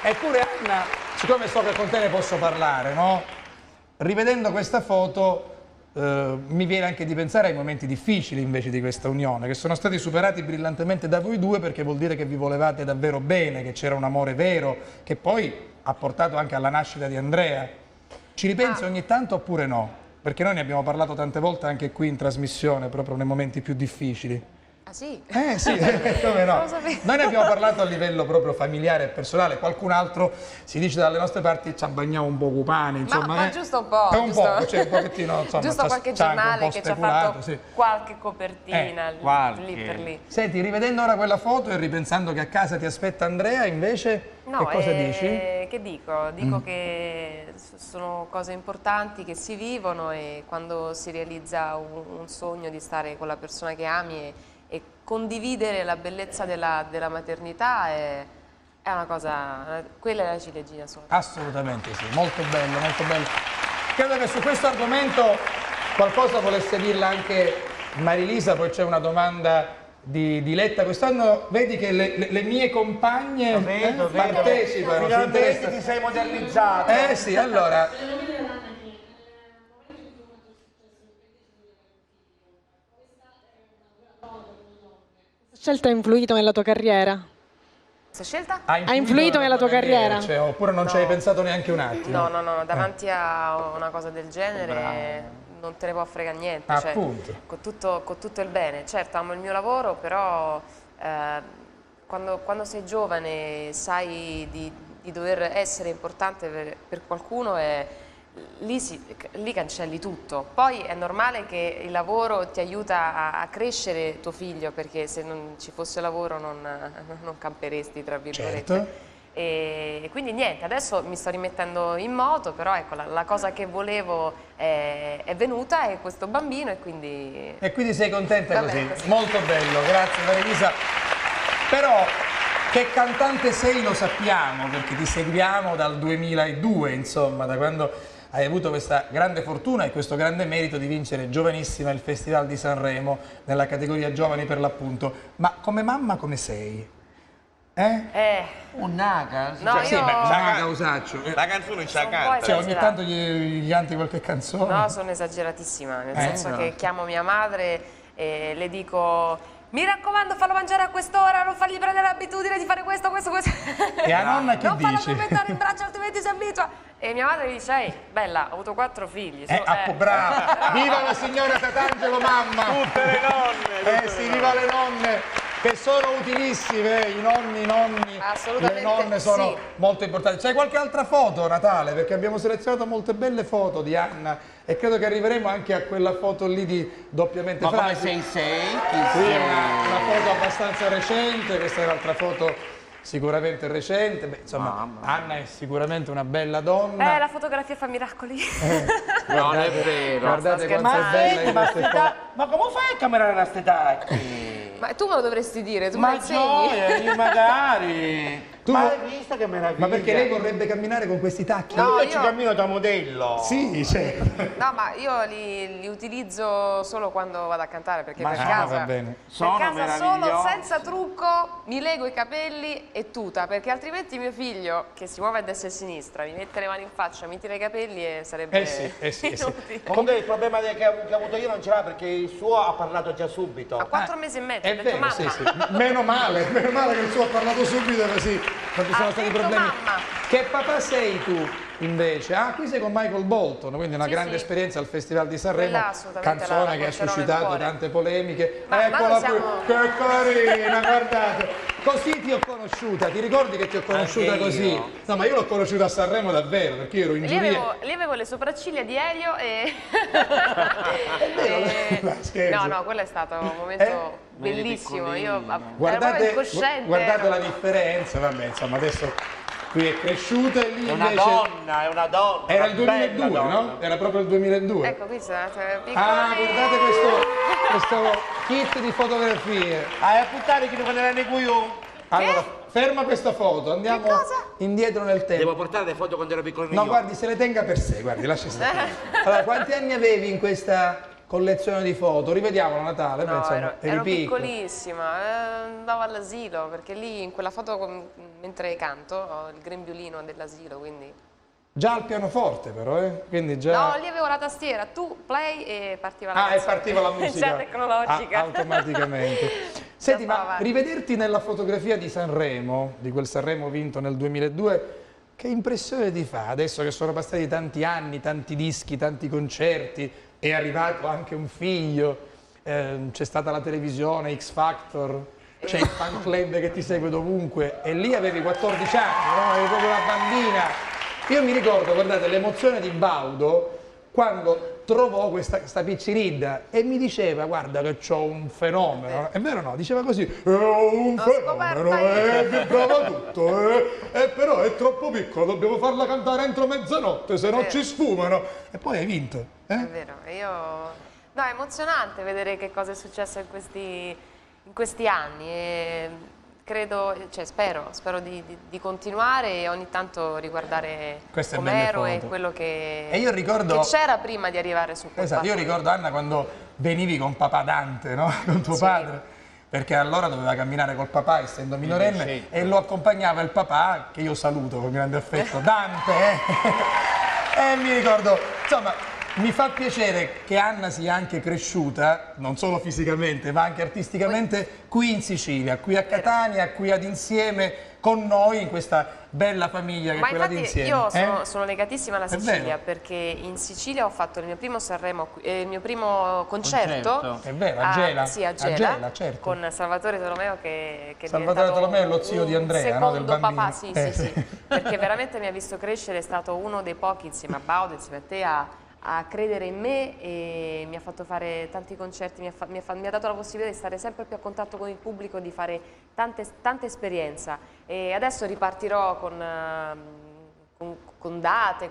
Eppure Anna, siccome so che con te ne posso parlare, no? Rivedendo questa foto mi viene anche di pensare ai momenti difficili invece di questa unione, che sono stati superati brillantemente da voi due perché vuol dire che vi volevate davvero bene, che c'era un amore vero, che poi ha portato anche alla nascita di Andrea. Ci ripensi ogni tanto oppure no? Perché noi ne abbiamo parlato tante volte anche qui in trasmissione, proprio nei momenti più difficili. Ah sì? Sì, come no? Non lo sapevo. Noi ne abbiamo parlato a livello proprio familiare e personale, qualcun altro si dice dalle nostre parti ci abbagniamo un po' con pane, insomma. Ma giusto un po'. Un po', cioè un pochettino, insomma. Giusto qualche c'ha anche un giornale po' che ci ha speculato, fatto sì. qualche copertina lì per lì. Senti, rivedendo ora quella foto e ripensando che a casa ti aspetta Andrea, invece, No, che cosa dici? che dico? Dico che sono cose importanti che si vivono e quando si realizza un sogno di stare con la persona che ami e condividere la bellezza della maternità è una cosa, quella è la ciliegina sopra. Assolutamente sì, molto bello, molto bello. Credo che su questo argomento qualcosa volesse dirla anche Marilisa, poi c'è una domanda di Diletta. Quest'anno vedi che le mie compagne partecipano. Finalmente ti sei modernizzato. Sì, allora. Scelta ha influito nella tua carriera? Questa scelta? Ha influito nella tua carriera? Cioè, oppure non ci hai pensato neanche un attimo? No, davanti a una cosa del genere non te ne può fregare niente. Cioè, Appunto. con tutto il bene. Certo, amo il mio lavoro, però quando sei giovane sai di dover essere importante per qualcuno lì cancelli tutto. Poi è normale che il lavoro ti aiuta a crescere tuo figlio, perché se non ci fosse lavoro non camperesti, tra virgolette. Certo. E quindi niente, adesso mi sto rimettendo in moto, però ecco, la cosa che volevo è venuta, è questo bambino e quindi... E quindi sei contenta Va così? bene, così. Molto bello, grazie Marilisa. Però che cantante sei lo sappiamo, perché ti seguiamo dal 2002, insomma, da quando hai avuto questa grande fortuna e questo grande merito di vincere giovanissima il Festival di Sanremo nella categoria giovani per l'appunto. Ma come mamma come sei? Un naga? No, Sì, io... beh, Naga Usaccio. La canzone ce la Sono un po' canta. Cioè, ogni tanto gli canti qualche canzone? No, sono esageratissima, nel senso no. che chiamo mia madre e le dico mi raccomando fallo mangiare a quest'ora, non fargli prendere l'abitudine di fare questo. E a nonna che non farlo dici? mettere in braccio altrimenti si abitua. E mia madre mi dice, ehi, bella, ho avuto 4 figli. Brava! Viva la signora Tatangelo mamma! Tutte le nonne! Sì, viva le nonne! Che sono utilissime, i nonni, Assolutamente le nonne sono sì. molto importanti. C'è qualche altra foto, Natale? Perché abbiamo selezionato molte belle foto di Anna e credo che arriveremo anche a quella foto lì di Doppiamente Ma come Frasi. sei? Qui è una foto abbastanza recente, questa è un'altra foto sicuramente recente. Beh, insomma, Anna è sicuramente una bella donna. La fotografia fa miracoli. Non è vero. Guardate sto quanto è bella in ma, queste foto. ma come fai a camerare la stedacchi? Ma tu me lo dovresti dire, tu me lo Ma insegni. gioia, io magari. Tu- Ma hai visto che meraviglia? Ma perché lei vorrebbe camminare con questi tacchi? No, Io ci cammino da modello. Sì, certo. No, ma io li utilizzo solo quando vado a cantare, perché per va casa, bene. Sono per casa solo, meravigliosi. senza trucco, mi lego i capelli e tuta, perché altrimenti mio figlio, che si muove a destra e a sinistra, mi mette le mani in faccia, mi tira i capelli e sarebbe sì. inutile. Comunque il problema che ho avuto io non ce l'ha perché il suo ha parlato già subito. A 4 mesi e mezzo, È ho detto vero, mamma. sì, sì. Meno male che il suo ha parlato subito così non ci sono Ha stati detto problemi. mamma. Che papà sei tu invece? Ah, qui sei con Michael Bolton, quindi una Sì, grande sì. esperienza al Festival di Sanremo, Quella assolutamente canzone la che ha porterò nel suscitato cuore. tante polemiche. Ma Eccola noi qui, siamo- che carina, guardate. Così ti ho conosciuta, ti ricordi che ti ho conosciuta Anche così? io. No, ma io l'ho conosciuta a Sanremo davvero, perché io ero in giuria. Lì avevo le sopracciglia di Elio e... No, scherzo. No, quello è stato un momento bellissimo. Io ero proprio incosciente. Guardate la differenza, vabbè, insomma, adesso qui è cresciuta e lì È una invece... donna, è una donna. Era il una bella 2002, donna. no? Era proprio il 2002. Ecco, qui sono piccoli. Ah, guardate questo kit di fotografie. A puttane che devo andare qui io. Allora, ferma questa foto, andiamo indietro nel tempo. Devo portare le foto quando ero piccolino. No, guardi, se le tenga per sé, guardi, lasci stare. Allora, quanti anni avevi in questa collezione di foto? Rivediamola a Natale, beh, No, insomma, eri ero piccolo. piccolissima, andavo all'asilo, perché lì in quella foto mentre canto ho il grembiulino dell'asilo, quindi... Già al pianoforte però, quindi già... No, lì avevo la tastiera, tu play e partiva la Ah, e canzone. partiva la musica. Già tecnologica. Automaticamente. Senti, stava ma avanti. rivederti nella fotografia di Sanremo, di quel Sanremo vinto nel 2002, che impressione ti fa? Adesso che sono passati tanti anni, tanti dischi, tanti concerti, è arrivato anche un figlio. c'è stata la televisione, X Factor, c'è il fan club che ti segue dovunque e lì avevi 14 anni, no? Eri proprio una bambina. Io mi ricordo, guardate, l'emozione di Baudo quando trovò questa picciridda e mi diceva guarda che c'ho un fenomeno, è vero o no? Diceva così, ho un fenomeno, mi prova tutto, però è troppo piccolo, dobbiamo farla cantare entro mezzanotte, se no ci sfumano. E poi hai vinto. È vero, no, è emozionante vedere che cosa è successo in questi anni e credo, cioè spero di continuare e ogni tanto riguardare com'ero e quello che c'era prima di arrivare su quel Esatto, io ricordo Anna quando venivi con papà Dante, no? Con tuo padre, perché allora doveva camminare col papà essendo minorenne e lo accompagnava il papà, che io saluto con grande affetto, Dante, e mi ricordo, insomma, mi fa piacere che Anna sia anche cresciuta, non solo fisicamente, ma anche artisticamente, qui in Sicilia, qui a Catania, qui ad Insieme, con noi, in questa bella famiglia che è quella di Insieme. Io sono legatissima alla Sicilia, perché in Sicilia ho fatto il mio primo Sanremo, il mio primo concerto. È vero, a Gela. Sì, a Gela, certo. Con Salvatore Tolomeo che Salvatore Tolomeo è lo zio di Andrea, no? Del bambino. Papà, sì, perché veramente mi ha visto crescere, è stato uno dei pochi insieme a Baudo, insieme a te, a credere in me e mi ha fatto fare tanti concerti, mi ha dato la possibilità di stare sempre più a contatto con il pubblico, di fare tanta esperienza e adesso ripartirò con date,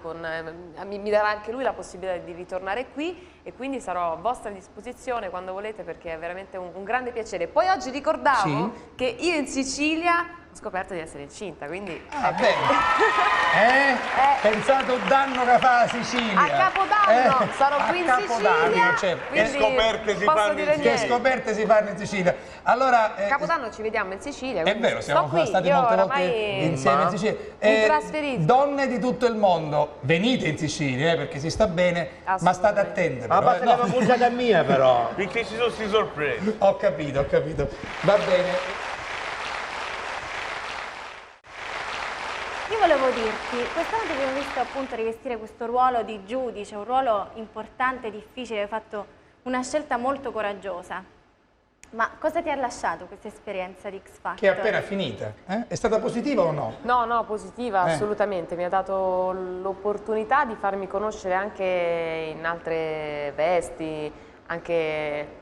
mi darà anche lui la possibilità di ritornare qui e quindi sarò a vostra disposizione quando volete perché è veramente un grande piacere. Poi oggi ricordavo che io in Sicilia ho scoperto di essere incinta, quindi... Pensato il danno che fa la Sicilia. A Capodanno sarò qui in Sicilia, Che scoperte si fanno in Sicilia. Allora, Capodanno ci vediamo in Sicilia. È vero, siamo stati molte volte insieme in Sicilia. Mi trasferisco. Donne di tutto il mondo, venite in Sicilia perché si sta bene, ma state attente. Ma basta la puntata mia però. Perché ci sono queste sorprese. Ho capito. Va bene. Io volevo dirti, quest'anno ti abbiamo visto appunto rivestire questo ruolo di giudice, un ruolo importante, difficile, hai fatto una scelta molto coraggiosa. Ma cosa ti ha lasciato questa esperienza di X Factor? Che è appena finita, È stata positiva o no? No, positiva, assolutamente. Mi ha dato l'opportunità di farmi conoscere anche in altre vesti, anche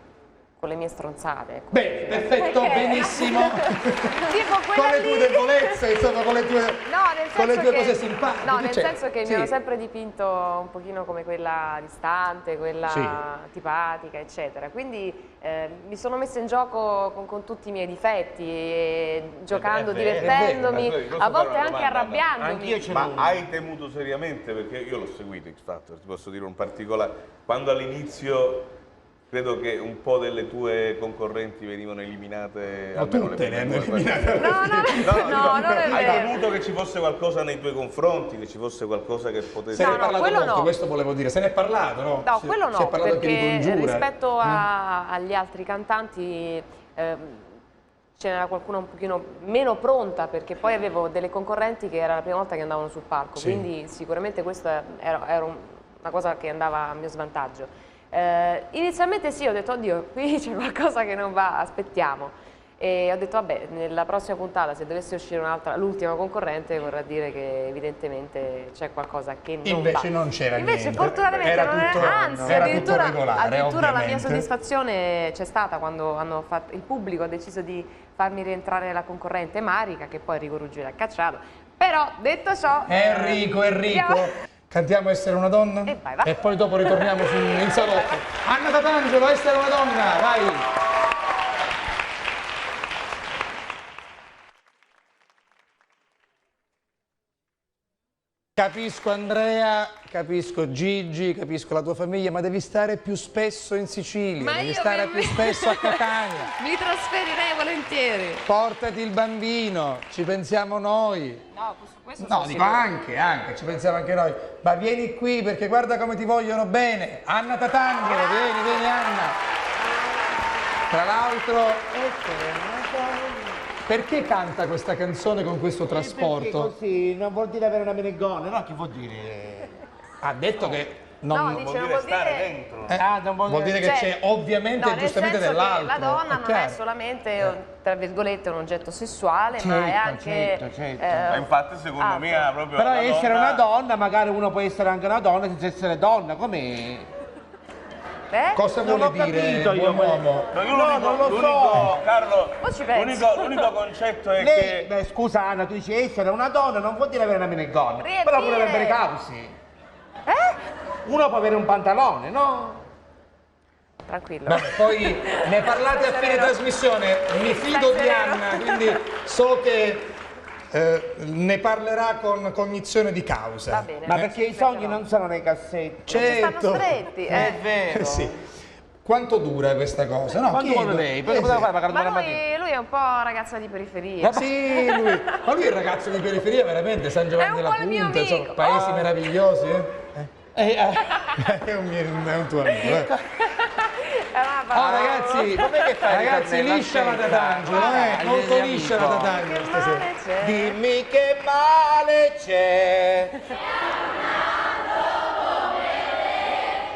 con le mie stronzate. Beh, perfetto, benissimo. Tipo con le tue debolezze, insomma, con le tue cose simpatiche. No, nel senso che mi hanno sempre dipinto un pochino come quella distante, quella antipatica, eccetera. Quindi mi sono messa in gioco con tutti i miei difetti, e giocando, divertendomi, a volte anche arrabbiandomi. Ma hai temuto seriamente? Perché io l'ho seguito X Factor, ti posso dire un particolare. Quando all'inizio... Credo che un po' delle tue concorrenti venivano eliminate. No, tutte le hanno eliminate. No, non è vero. Hai temuto che ci fosse qualcosa nei tuoi confronti, che ci fosse qualcosa che potesse... Se ne è parlato molto, questo volevo dire. Se ne è parlato, no? No, quello no, perché rispetto a agli altri cantanti ce n'era qualcuno un pochino meno pronta, perché poi avevo delle concorrenti che era la prima volta che andavano sul palco, quindi sicuramente questa era una cosa che andava a mio svantaggio. Inizialmente sì, ho detto oddio, qui c'è qualcosa che non va, aspettiamo, e ho detto vabbè, nella prossima puntata se dovesse uscire l'ultima concorrente vorrà dire che evidentemente c'è qualcosa che non invece va. non c'era niente. Invece fortunatamente anzi addirittura la mia soddisfazione c'è stata quando il pubblico ha deciso di farmi rientrare nella concorrente Marica, che poi Enrico Ruggeri ha cacciato, però detto ciò Enrico cantiamo Essere una donna? E poi dopo ritorniamo in salotto. Anna Tatangelo, Essere una donna, vai! Capisco Andrea, capisco Gigi, capisco la tua famiglia, ma devi stare più spesso in Sicilia, devi stare più spesso a Catania. Mi trasferirei volentieri. Portati il bambino, ci pensiamo noi. No, dico anche, ci pensiamo anche noi. Ma vieni qui perché guarda come ti vogliono bene. Anna Tatangelo, vieni Anna. Tra l'altro, perché canta questa canzone con questo trasporto? Perché così non vuol dire avere una menegone, no? Che vuol dire? Ha detto che non dice, Vuol non dire vuol stare dire... dentro. non vuol dire che Cioè, c'è ovviamente no, nel giustamente senso che dell'altro. la donna non è chiaro. solamente, tra virgolette, un oggetto sessuale, ma è anche... Ma infatti secondo me ha proprio Però la essere donna- una donna, magari uno può essere anche una donna senza essere donna, come... Cosa Non vuole l'ho dire capito io, buon uomo? No, io No, non lo so. Carlo, O ci pensi. l'unico concetto è Lei, che... beh, scusa Anna, tu dici essere una donna non vuol dire avere una minigonna, Riempire. però pure avere causi. Uno può avere un pantalone, no? Tranquillo. Vabbè, poi ne parlate a fine trasmissione, mi fido di Anna, quindi so che ne parlerà con cognizione di causa. Va bene. Ma perché i sogni non sono nei cassetti. Certo. Stanno stretti. È vero. Sì. Quanto dura questa cosa? No, Quanto chiedo. vuole lei? Perché poteva fare magari Ma domani mattina? lui è un po' ragazzo di periferia. Sì, ma lui è il ragazzo di periferia, veramente, San Giovanni È un della po' il mio Punta, amico. insomma, paesi meravigliosi. È un tuo amico. È una parola. Ragazzi, com'è che fai, ragazzi, Ritornella? liscia la Tatangelo, molto liscia la Tatangelo Che stasera. male c'è. Dimmi che male c'è.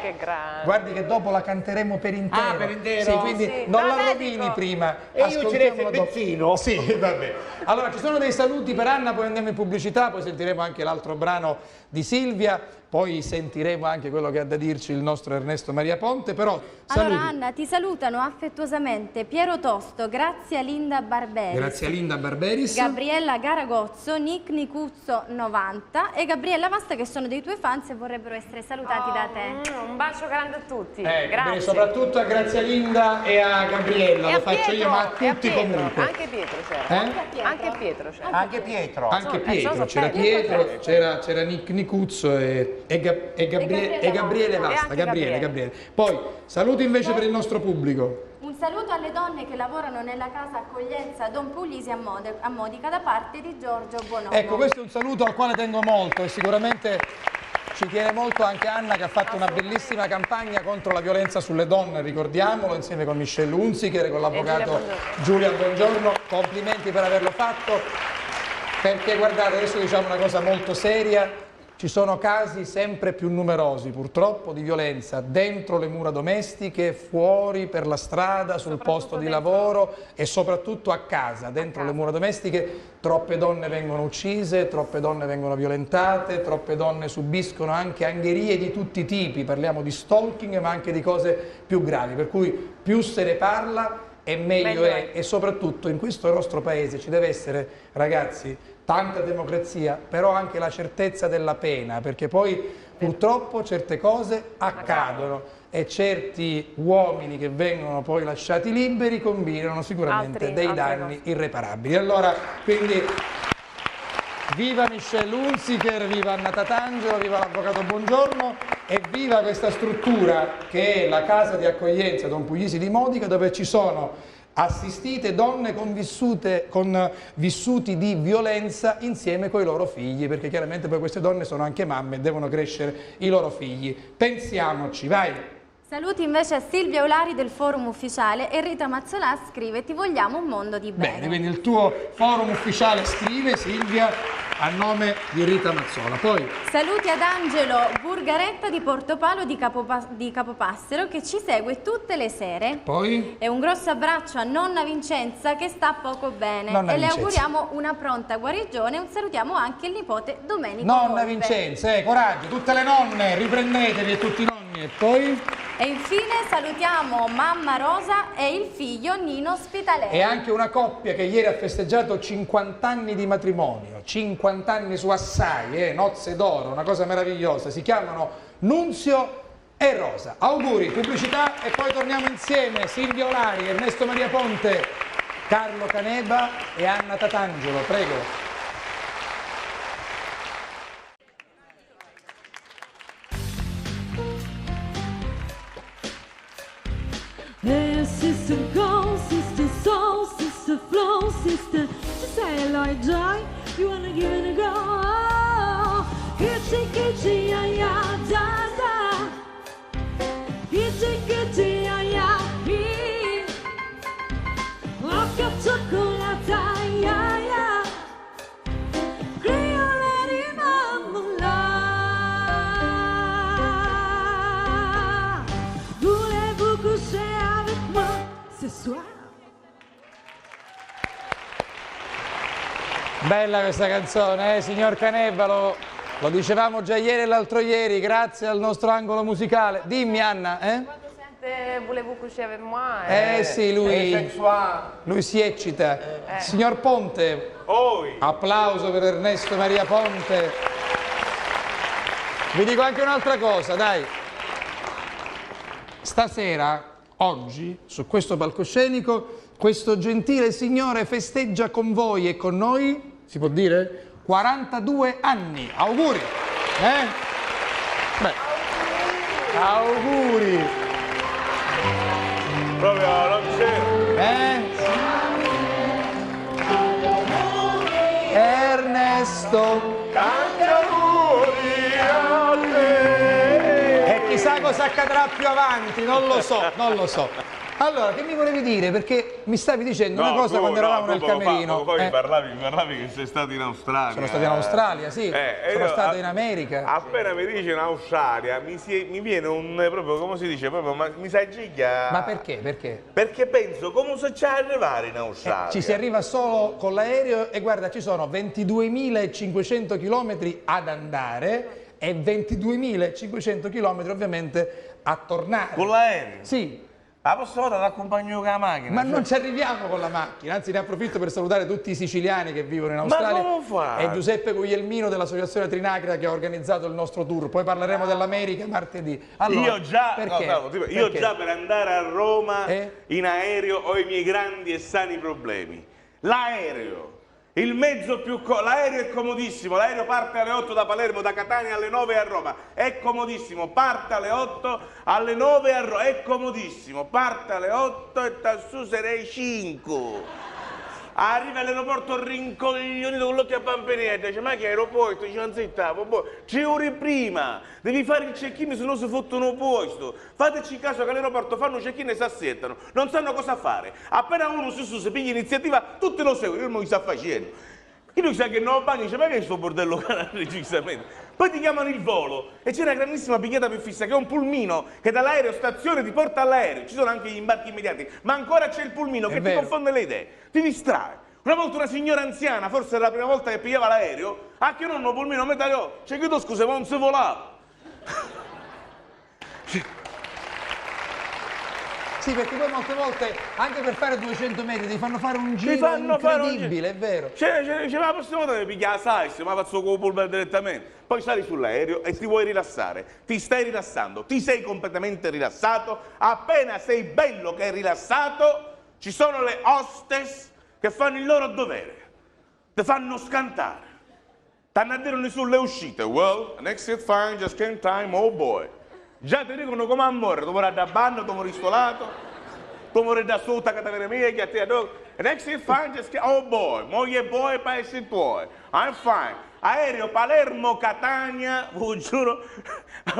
Che grande. Guardi che dopo la canteremo per intero. Ah, per intero? Sì, quindi Sì. non No, la medico. rovini prima. E io ci ascoltiamola resto il dopo. bezzino? Sì, vabbè. Allora, ci sono dei saluti per Anna, poi andiamo in pubblicità, poi sentiremo anche l'altro brano di Silvia, poi sentiremo anche quello che ha da dirci il nostro Ernesto Maria Ponte, però saluti. Allora Anna, ti salutano affettuosamente Piero Tosto, Grazia Linda Barberis, Grazie a Linda Barberis. Gabriella Garagozzo, Nick Nicuzzo 90 e Gabriella Vasta, che sono dei tuoi fans e vorrebbero essere salutati da te. Un bacio grande a tutti. Bene, Grazie. soprattutto a Grazia Linda e a Gabriella, E lo a faccio io, Pietro, ma a e a tutti Pietro. comunque. Anche Pietro c'era. Anche Pietro c'era. Anche Pietro. Anche Pietro, sono c'era Pietro. Pietro, c'era Nick Nicuzzo e Gabriele Vasta. E anche Gabriele. Poi saluti invece per il nostro pubblico. Un saluto alle donne che lavorano nella casa accoglienza Don Pulisi a Modica da parte di Giorgio Bonomo. Ecco, questo è un saluto al quale tengo molto e sicuramente ci tiene molto anche Anna, che ha fatto una bellissima campagna contro la violenza sulle donne, ricordiamolo, insieme con Michelle Hunziker e con l'avvocato Giulia Bongiorno. Complimenti per averlo fatto, perché guardate, adesso diciamo una cosa molto seria. Ci sono casi sempre più numerosi, purtroppo, di violenza dentro le mura domestiche, fuori per la strada, sul posto di lavoro e soprattutto a casa, dentro le mura domestiche. Troppe donne vengono uccise, troppe donne vengono violentate, troppe donne subiscono anche angherie di tutti i tipi, parliamo di stalking ma anche di cose più gravi, per cui più se ne parla e meglio è, e soprattutto in questo nostro paese ci deve essere, ragazzi, tanta democrazia, però anche la certezza della pena, perché poi purtroppo certe cose accadono e certi uomini che vengono poi lasciati liberi combinano sicuramente dei danni irreparabili. Allora, quindi viva Michelle Hunziker, viva Anna Tatangelo, viva l'avvocato Bongiorno e viva questa struttura che è la casa di accoglienza Don Puglisi di Modica, dove ci sono assistite donne con vissuti di violenza insieme con i loro figli, perché chiaramente poi queste donne sono anche mamme e devono crescere i loro figli. Pensiamoci, vai! Saluti invece a Silvia Eulari del forum ufficiale e Rita Mazzolà scrive: ti vogliamo un mondo di bene. Bene, quindi il tuo forum ufficiale scrive, Silvia, a nome di Rita Mazzola. Poi saluti ad Angelo Burgaretta di Portopalo di Capopassero, che ci segue tutte le sere. Poi E un grosso abbraccio a nonna Vincenza, che sta poco bene. Nonna e Vincenza. le auguriamo una pronta guarigione. Un salutiamo anche il nipote Domenico nonna Volpe. Vincenza, coraggio, tutte le nonne, riprendetevi e tutti i nonni. E poi E infine salutiamo mamma Rosa e il figlio Nino Spitaleri. e anche una coppia che ieri ha festeggiato 50 anni di matrimonio, 50 anni su assai, nozze d'oro, una cosa meravigliosa. Si chiamano Nunzio e Rosa. Auguri, pubblicità e poi torniamo insieme. Silvia Olari, Ernesto Maria Ponte, Carlo Caneba e Anna Tatangelo, prego. Hey, sister go, sister soul, sister flow, sister. Just say hello, joy. You wanna give it a go? Kitty, kitty, ya, ya, da, da. Kitty, kitty, ya, ya, hi. Occhio cioccolata, ya, ya. Criolle di mamma. Bella questa canzone, signor Caneva, lo dicevamo già ieri e l'altro ieri, grazie al nostro angolo musicale. Dimmi Anna, Quando sente Voulez-vous coucher avec moi? Sì, lui si eccita. Signor Ponte, applauso per Ernesto Maria Ponte. Vi dico anche un'altra cosa, dai. Stasera, oggi, su questo palcoscenico, questo gentile signore festeggia con voi e con noi, si può dire, 42 anni. Auguri! Beh, auguri! Proprio non c'è. Ernesto! Tanti auguri a te. E chissà cosa accadrà più avanti, non lo so. Allora, che mi volevi dire? Perché mi stavi dicendo una cosa quando eravamo nel camerino. Poi mi parlavi che sei stato in Australia. Sono stato in Australia, sì. Sono stato in America. Appena mi dici in Australia, mi viene proprio, come si dice, proprio, mi sa giglia. Ma perché? Perché penso, come si c'è arrivare in Australia? Ci si arriva solo con l'aereo e guarda, ci sono 22.500 km ad andare e 22.500 km ovviamente a tornare. Con l'aereo? Sì. La prossima volta ti accompagno con la macchina. Ma non ci arriviamo con la macchina, anzi ne approfitto per salutare tutti i siciliani che vivono in Australia. Ma come fai? E Giuseppe Guglielmino dell'associazione Trinacrita che ha organizzato il nostro tour. Poi parleremo dell'America martedì. Allora, io già, perché? Io già per andare a Roma in aereo ho i miei grandi e sani problemi. L'aereo. Il mezzo più l'aereo è comodissimo, l'aereo parte alle 8 da Palermo, da Catania alle 9 a Roma, è comodissimo, parte alle 8, alle 9 a Roma, è comodissimo, parte alle 8 e tassù sarei 5. Arriva all'aeroporto rincoglionito con l'occhio a Pampinetta, dice ma che aeroporto? Dice non zitta, 3 ore prima, devi fare il check-in se no si fottono posto. Fateci caso che all'aeroporto fanno check-in e si assettano, non sanno cosa fare. Appena uno si piglia iniziativa, tutti lo seguono, io non mi sta facendo. Chi lui sa che non bagno dice ma che è sto bordello canale giustamente? Poi ti chiamano il volo e c'è una grandissima pigliata più fissa che è un pulmino che dall'aereo stazione ti porta all'aereo, ci sono anche gli imbarchi immediati, ma ancora c'è il pulmino che ti confonde le idee, ti distrae. Una volta una signora anziana, forse era la prima volta che pigliava l'aereo, a che non ho pulmino a metà, c'è chiedo scusa ma non si volava. Sì, perché poi molte volte, anche per fare 200 metri, ti fanno fare un giro incredibile, è vero. Dice, ma la prossima volta devi pigliare la salsa, ma faccio con il polvere direttamente. Poi sali sull'aereo e ti vuoi rilassare, ti stai rilassando, ti sei completamente rilassato, appena sei bello che è rilassato, ci sono le hostess che fanno il loro dovere, ti fanno scantare, t'hanno a dire sulle uscite, well, an exit fine, just in time, oh boy. Già ti dicono come amore, tu muori da banno, tu muori stolato, tu muori da sotto che ti viene mia, che ti adoro. And next is fine, just oh boy, moglie boy, paesi tuoi. I'm fine. Aereo Palermo, Catania, vi giuro,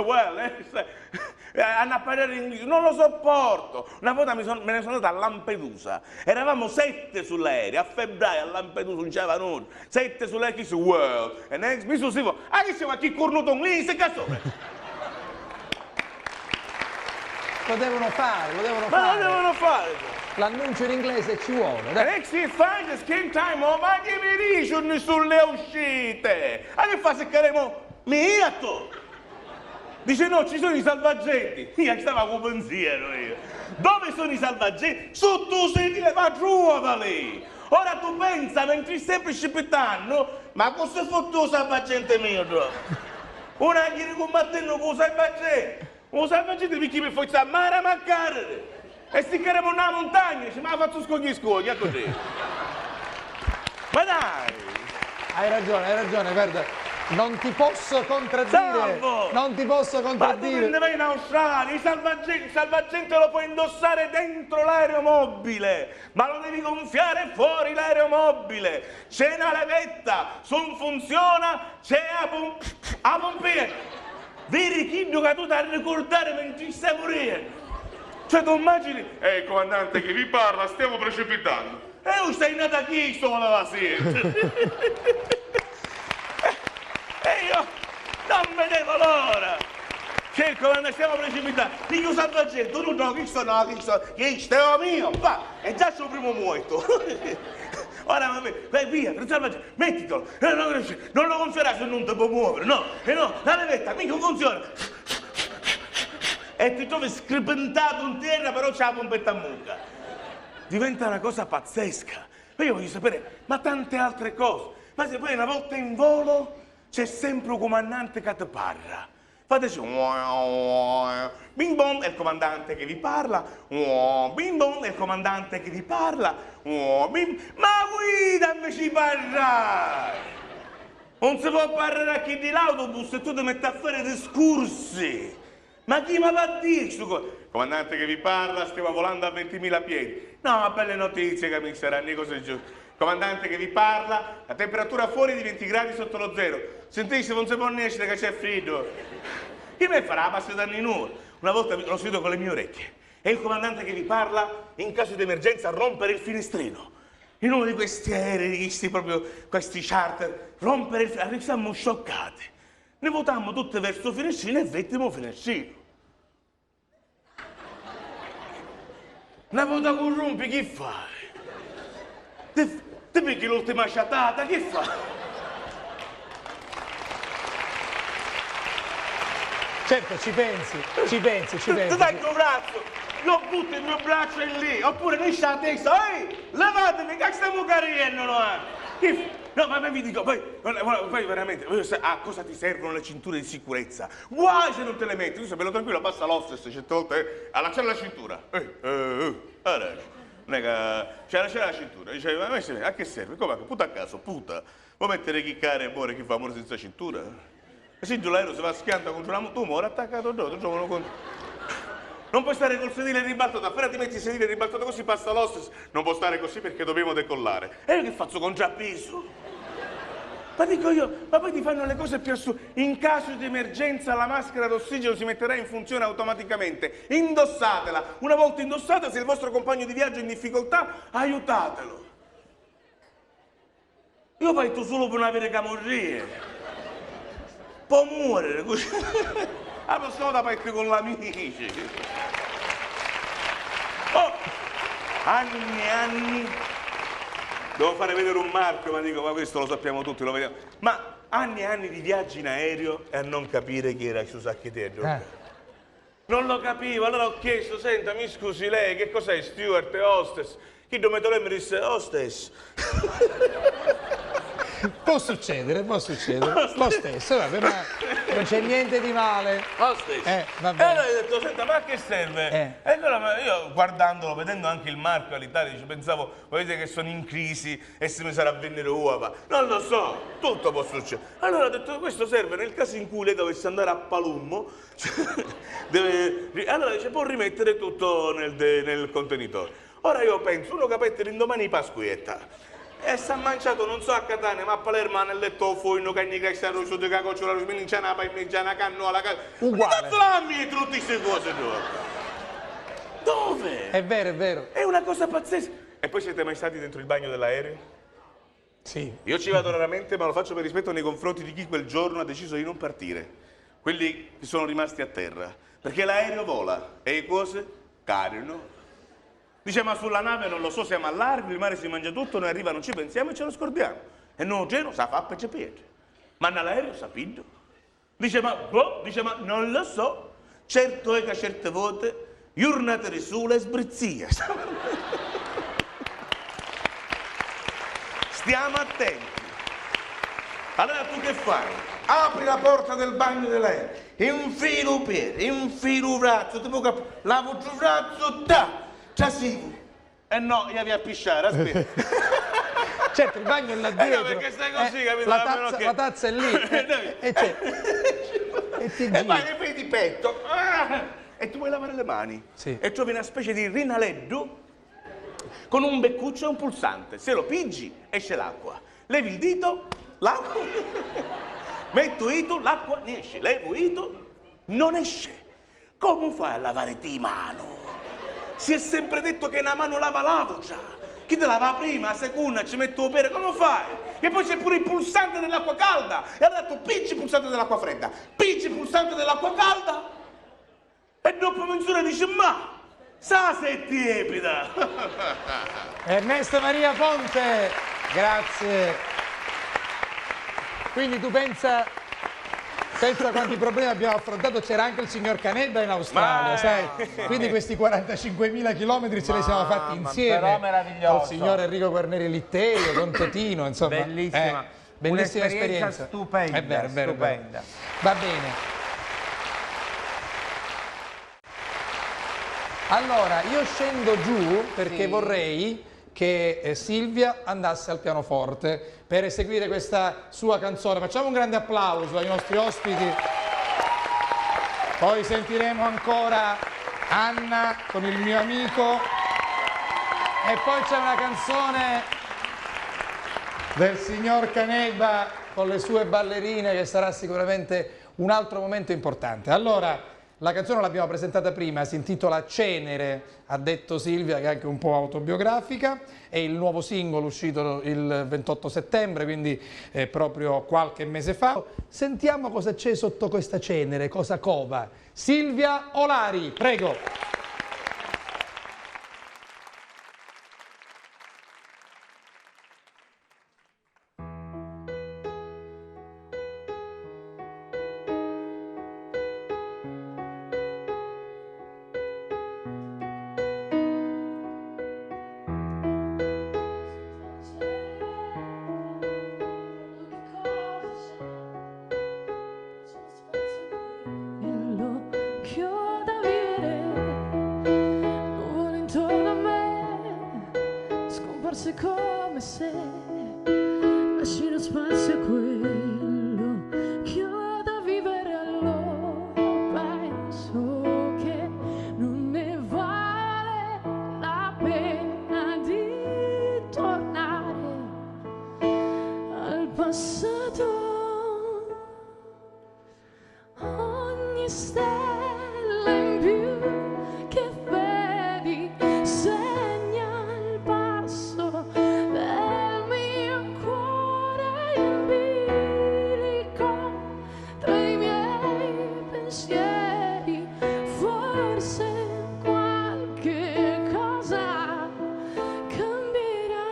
well, hanno a parlare in inglese, non lo sopporto. Una volta me ne sono andato a Lampedusa, eravamo 7 sull'aereo, a febbraio a Lampedusa non c'era nulla, 7 sull'aereo, chi su world, e next mi sono che siamo a chi cornuto un lì, se cazzo. Lo devono fare. Ma lo devono fare! L'annuncio in inglese ci vuole. Next is fine, the skin time, oh ma che mi dicono sulle uscite? A che fa se caremo miato? Dice no, ci sono i salvagenti. Io stavo con pensiero io. Dove sono i salvagenti? Sotto sedile va giù a lì. Ora tu pensa, mentre stai precipitando, ma cosa è fatto il salvagente mio? Una che combattendo con il salvagente. Un salvagente perché mi fai a mare a mancare. E sticcheremo una montagna, ma la faccio scogli, così. Ma dai! Hai ragione, guarda. Non ti posso contraddire. Salvo! Non ti posso contraddire. Ma tu vai in Australia, il salvagente lo puoi indossare dentro l'aeromobile, ma lo devi gonfiare fuori l'aeromobile. C'è una levetta, se non funziona, c'è la pompina. Vedi chi che tu devi ricordare mentre stai morendo. Cioè tu immagini, il comandante che vi parla, stiamo precipitando. E sei nata chi sono la sera? E io non vedevo l'ora. Che il comandante stiamo precipitando. Dico salvagente, tu no, chi sto, chi sto è mio, va, e già sono primo morto. Ora, vai via, mettitelo. Non lo gonfierai se non ti può muovere, no. No, la levetta mica non funziona. E ti trovi scripentato in terra, però c'è la pompetta a mucca. Diventa una cosa pazzesca. Ma io voglio sapere, ma tante altre cose. Ma se poi una volta in volo c'è sempre un comandante che ti parla. Fateci bing bong è il comandante che vi parla, bing bong è il comandante che vi parla, ma guida invece parla! Non si può parlare a chi di l'autobus e tu ti metti a fare discorsi. Ma chi mi va a dire questo? Comandante che vi parla, stiamo volando a 20.000 piedi. No, belle notizie che mi saranno cose giuste. Comandante che vi parla, la temperatura fuori di 20 gradi sotto lo zero. Sentite, non si può escere che c'è freddo. Chi me farà la passata di nuovo? Una volta l'ho sentito con le mie orecchie. È il comandante che vi parla, in caso di emergenza, rompere il finestrino. In uno di questi aerei, questi charter, rompere il finestrino. Siamo scioccati. Ne votammo tutte verso il finestrino e vettimo il finestrino. Una volta con rompi, che fai? Ti picchi l'ultima sciatata, che fai? Certo, ci pensi. Ti dai il tuo braccio, io butto il mio braccio in lì, oppure ne sta la testa, ehi, levatevi, che stiamo carriendo, no? No, ma vi dico, poi veramente, a cosa ti servono le cinture di sicurezza? Guai se non te le metti, tu sei bello tranquillo, basta l'hostess certe volte, allacciare la cintura. Allora. Non è che c'era la cintura, diceva, ma a che serve? Come? Puta a caso, puta. Vuoi mettere chi care e muore chi fa amore senza cintura? E se l'aereo si va schianta contro una tu muore attaccato addosso, non puoi stare col sedile ribaltato, appena ti metti il sedile ribaltato così passa l'hostess, non può stare così perché dobbiamo decollare. E io che faccio con giappiso? Ma dico io, ma poi ti fanno le cose più assurde. In caso di emergenza la maschera d'ossigeno si metterà in funzione automaticamente. Indossatela. Una volta indossata, se il vostro compagno di viaggio è in difficoltà, aiutatelo. Io parto solo per non avere camorrie. Può muovere così. La prossima volta parto con l'amici. Oh, anni e anni. Devo fare vedere un marchio, ma dico, ma questo lo sappiamo tutti, lo vediamo. Ma anni e anni di viaggi in aereo e a non capire chi era su sacchetello. Non lo capivo, allora ho chiesto, senta, mi scusi lei, che cos'è, steward e hostess? Chi domettore mi disse, hostess. Può succedere, lo stesso, vabbè, ma non c'è niente di male. Vabbè. E allora ho detto, senta, ma a che serve? E allora io guardandolo, vedendo anche il marchio all'Italia, pensavo, vedete che sono in crisi e se mi sarà vendere uova. Non lo so, tutto può succedere. Allora ho detto, questo serve nel caso in cui lei dovesse andare a Palumbo, allora dice, può rimettere tutto nel contenitore. Ora io penso, uno capette l'indomani Pasquietta. E si è mangiato, non so a Catania, ma a Palermo nel letto fuori, no cagni che sta rosso di cacoccio, la sminciana, parmigiana, cannola, uguale. Ma cazzo tutte queste cose, no? Dove? È vero. È una cosa pazzesca. E poi siete mai stati dentro il bagno dell'aereo? Sì. Io ci vado raramente, ma lo faccio per rispetto nei confronti di chi quel giorno ha deciso di non partire. Quelli che sono rimasti a terra. Perché l'aereo vola e le cose cadono. Dice, ma sulla nave non lo so, siamo a largo, il mare si mangia tutto, noi arriva, non ci pensiamo e ce lo scordiamo. E non c'è, sa fa e c'è piede. Ma nell'aereo sapendo. Dice, ma non lo so. Certo è che a certe volte, giornate di sole sbrizzia. Stiamo attenti. Allora tu che fai? Apri la porta del bagno dell'aereo, infilo il piede, infilo il braccio, lavo il braccio, Trasivo. No, io vi a pisciare, aspetta. Certo, il bagno è là dietro. Perché stai così, capito? La tazza è lì. E poi ne fai di petto. E tu vuoi lavare le mani. Sì. E trovi una specie di rinaleddo con un beccuccio e un pulsante. Se lo pigi, esce l'acqua. Levi il dito, l'acqua. Metto il dito, l'acqua ne esce. Levo il dito, non esce. Come fai a lavare di mano? Si è sempre detto che una mano lavo già. Chi te lava prima, la seconda, ci metto per, come fai? E poi c'è pure il pulsante dell'acqua calda. E allora tu picci il pulsante dell'acqua fredda, picci il pulsante dell'acqua calda e dopo mezz'ora dici, ma sa se è tiepida. Ernesto Maria Ponte. Grazie. Quindi tu pensa quanti problemi abbiamo affrontato, c'era anche il signor Canedda in Australia, sai? Quindi questi 45.000 chilometri ce li siamo fatti insieme. Però meraviglioso. Col signor Enrico Guarneri Litterio, con Totino, insomma. Bellissima. Bellissima Un'esperienza esperienza. stupenda, È vero, stupenda. Va bene. Allora, io scendo giù perché vorrei che Silvia andasse al pianoforte per eseguire questa sua canzone. Facciamo un grande applauso ai nostri ospiti. Poi sentiremo ancora Anna con il mio amico e poi c'è una canzone del signor Canedda con le sue ballerine che sarà sicuramente un altro momento importante. Allora, la canzone l'abbiamo presentata prima, si intitola Cenere, ha detto Silvia, che è anche un po' autobiografica, è il nuovo singolo uscito il 28 settembre, quindi proprio qualche mese fa. Sentiamo cosa c'è sotto questa cenere, cosa cova. Silvia Olari, prego. Come se lasci lo spazio a quello che ho da vivere, allora penso che non ne vale la pena di tornare al passato. Ogni stella in più che vedi segna il passo del mio cuore in bilico, tra i miei pensieri forse qualche cosa cambierà.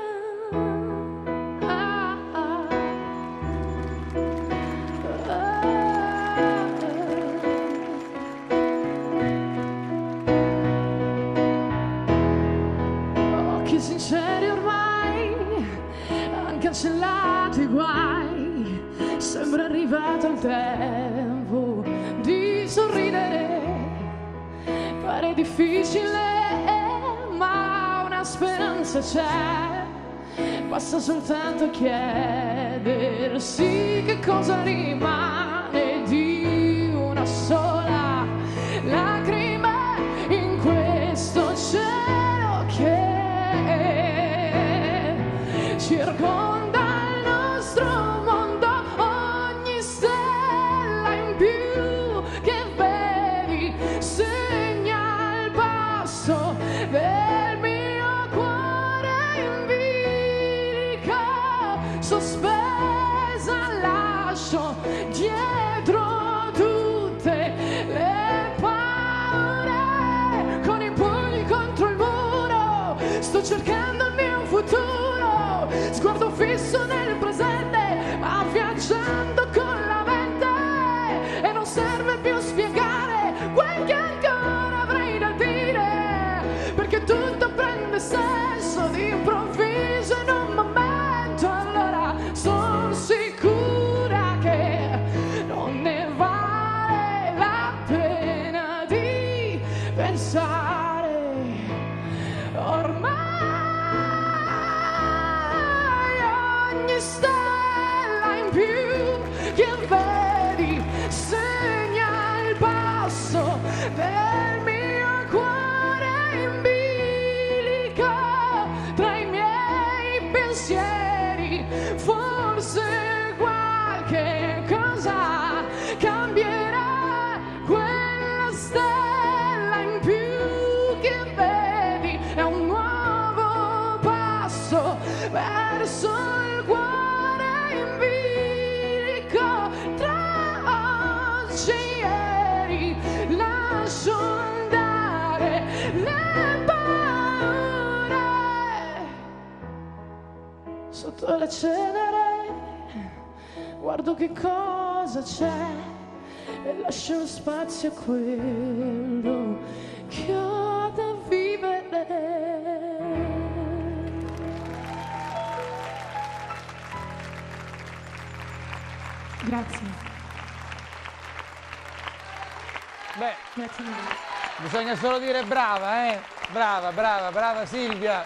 Occhi sinceri ormai han cancellato i guai, sembra arrivato il tempo di sorridere. Pare difficile, ma una speranza c'è, basta soltanto chiedersi che cosa rimane di una sola lacrima in questo cielo che circonda il nostro mondo. Ogni stella in più che vedi segna il passo del mio cuore in bilico, sospesa lascio dietro tutte le paure. Con i pugni contro il muro sto cercando il mio futuro, sguardo fisso nel presente, ma viaggiando con la mente, e non serve più spiegare quel che ancora avrei da dire, perché tutto prende senso d'improvviso in un momento. Allora sono sicura che non ne vale la pena di pensare. Ormai ogni stella in più che vedi segna il passo del mio cuore in bilico, tra i miei pensieri forse qualche cosa cambierà. Quella stella in più che vedi è un nuovo passo verso il cuore in bilico, tra oggi e ieri lascio dalle ceneri, guardo che cosa c'è e lascio spazio a quello che ho da vivere. Grazie. Beh, Grazie mille. bisogna solo dire brava, brava Silvia.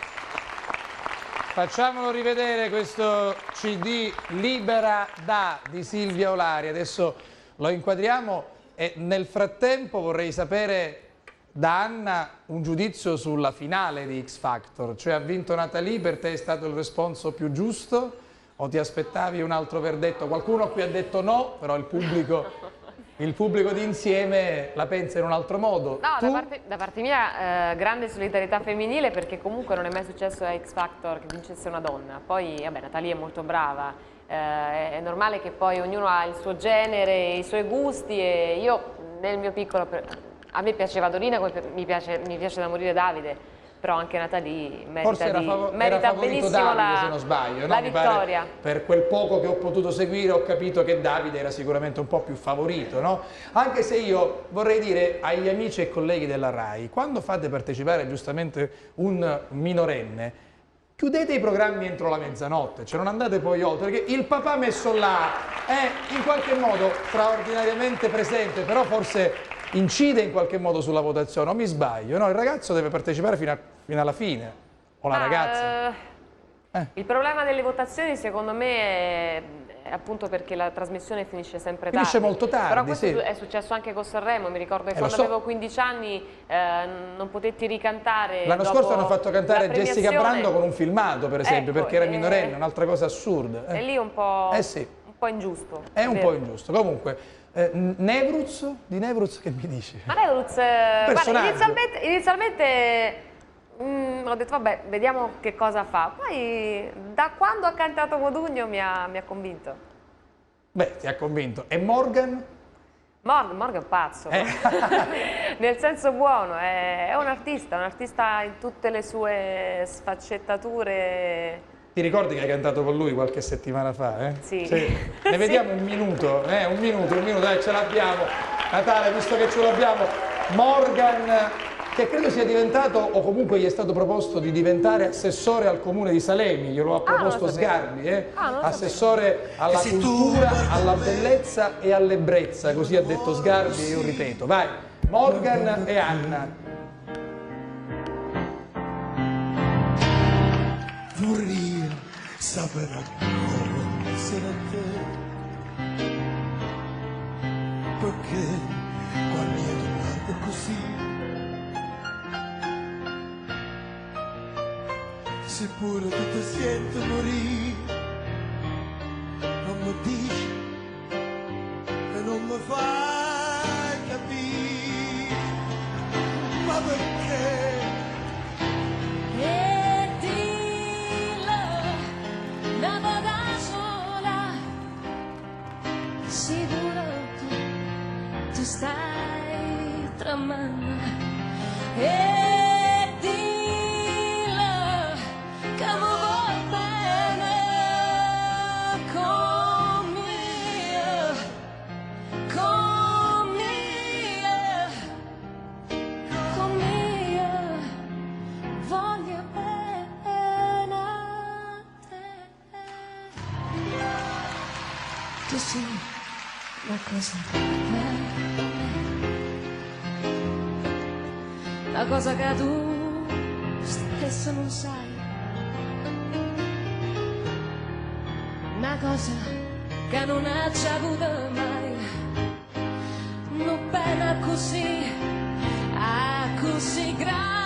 Facciamolo rivedere questo CD Libera da di Silvia Olari. Adesso lo inquadriamo e nel frattempo vorrei sapere da Anna un giudizio sulla finale di X Factor. Cioè, ha vinto Nathalie, per te è stato il responso più giusto o ti aspettavi un altro verdetto? Qualcuno qui ha detto no, però il pubblico di Insieme la pensa in un altro modo. No, da parte mia grande solidarietà femminile, perché comunque non è mai successo a X Factor che vincesse una donna. Poi, vabbè, Nathalie è molto brava, è normale che poi ognuno ha il suo genere, i suoi gusti e io nel mio piccolo, a me piaceva Dorina, come mi piace da morire Davide. Però anche Nathalie merita, merita benissimo Davide, se non sbaglio, la no? vittoria. Per quel poco che ho potuto seguire ho capito che Davide era sicuramente un po' più favorito, no? Anche se io vorrei dire agli amici e colleghi della RAI, quando fate partecipare giustamente un minorenne, chiudete i programmi entro la mezzanotte, cioè non andate poi oltre, perché il papà messo là è in qualche modo straordinariamente presente, però forse incide in qualche modo sulla votazione, o mi sbaglio? No, il ragazzo deve partecipare fino alla fine, o la ragazza. Il problema delle votazioni secondo me è appunto perché la trasmissione finisce sempre tardi. Finisce molto tardi, però questo sì. È successo anche con Sanremo, mi ricordo che lo quando avevo 15 anni non potetti ricantare. L'anno scorso hanno fatto cantare Jessica Brando con un filmato, per esempio, ecco, perché era minorenne, un'altra cosa assurda. E lì è un po', sì. un po' ingiusto. È un po' ingiusto. Comunque, Nevruz, di Nevruz che mi dici? Ma Nevruz, guarda, inizialmente ho detto vabbè, vediamo che cosa fa. Poi da quando ha cantato Modugno mi ha convinto. Beh, ti ha convinto. E Morgan? Morgan è un pazzo, nel senso buono, è un artista in tutte le sue sfaccettature. Ti ricordi che hai cantato con lui qualche settimana fa? Sì. Ne vediamo un minuto, dai, ce l'abbiamo. Natale, visto che ce l'abbiamo. Morgan, che credo sia diventato, o comunque gli è stato proposto di diventare assessore al comune di Salemi, glielo ha proposto Sgarbi, assessore alla cultura, alla bellezza e all'ebbrezza, così ha detto Sgarbi e io ripeto. Vai, Morgan e Anna. Vorrei sapere come essere a te, perché quando io ti guardo così, seppure tu ti senti morire, non mi dici e non mi fai capire, ma perché? Sicuro tu stai tramando e dillo che mi vuoi bene con me, voglio bene a te. Tu sei la cosa la cosa che tu stesso non sai, una cosa che non hai già avuto mai, non pena così, così grande.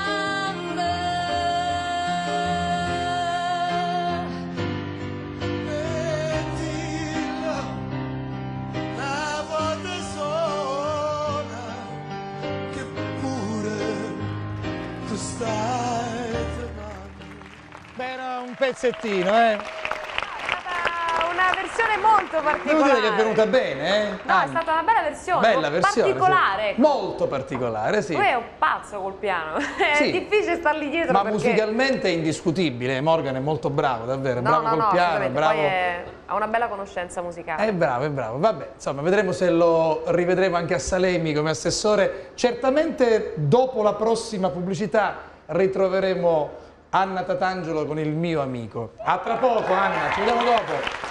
Beh, era un pezzettino, È stata una una versione molto Devo particolare. dire che è venuta bene, eh? No, è stata una bella versione. Bella versione, particolare. sì. Molto particolare, sì. Lui è un pazzo col piano. È Sì. difficile stargli dietro Ma perché... musicalmente è indiscutibile, Morgan è molto bravo, davvero, è bravo col piano, è assolutamente. bravo. Poi ha una bella conoscenza musicale. È bravo, è bravo. Vabbè, insomma, vedremo se lo rivedremo anche a Salemi come assessore. Certamente dopo la prossima pubblicità ritroveremo Anna Tatangelo con il mio amico. A tra poco, Anna, ci vediamo dopo.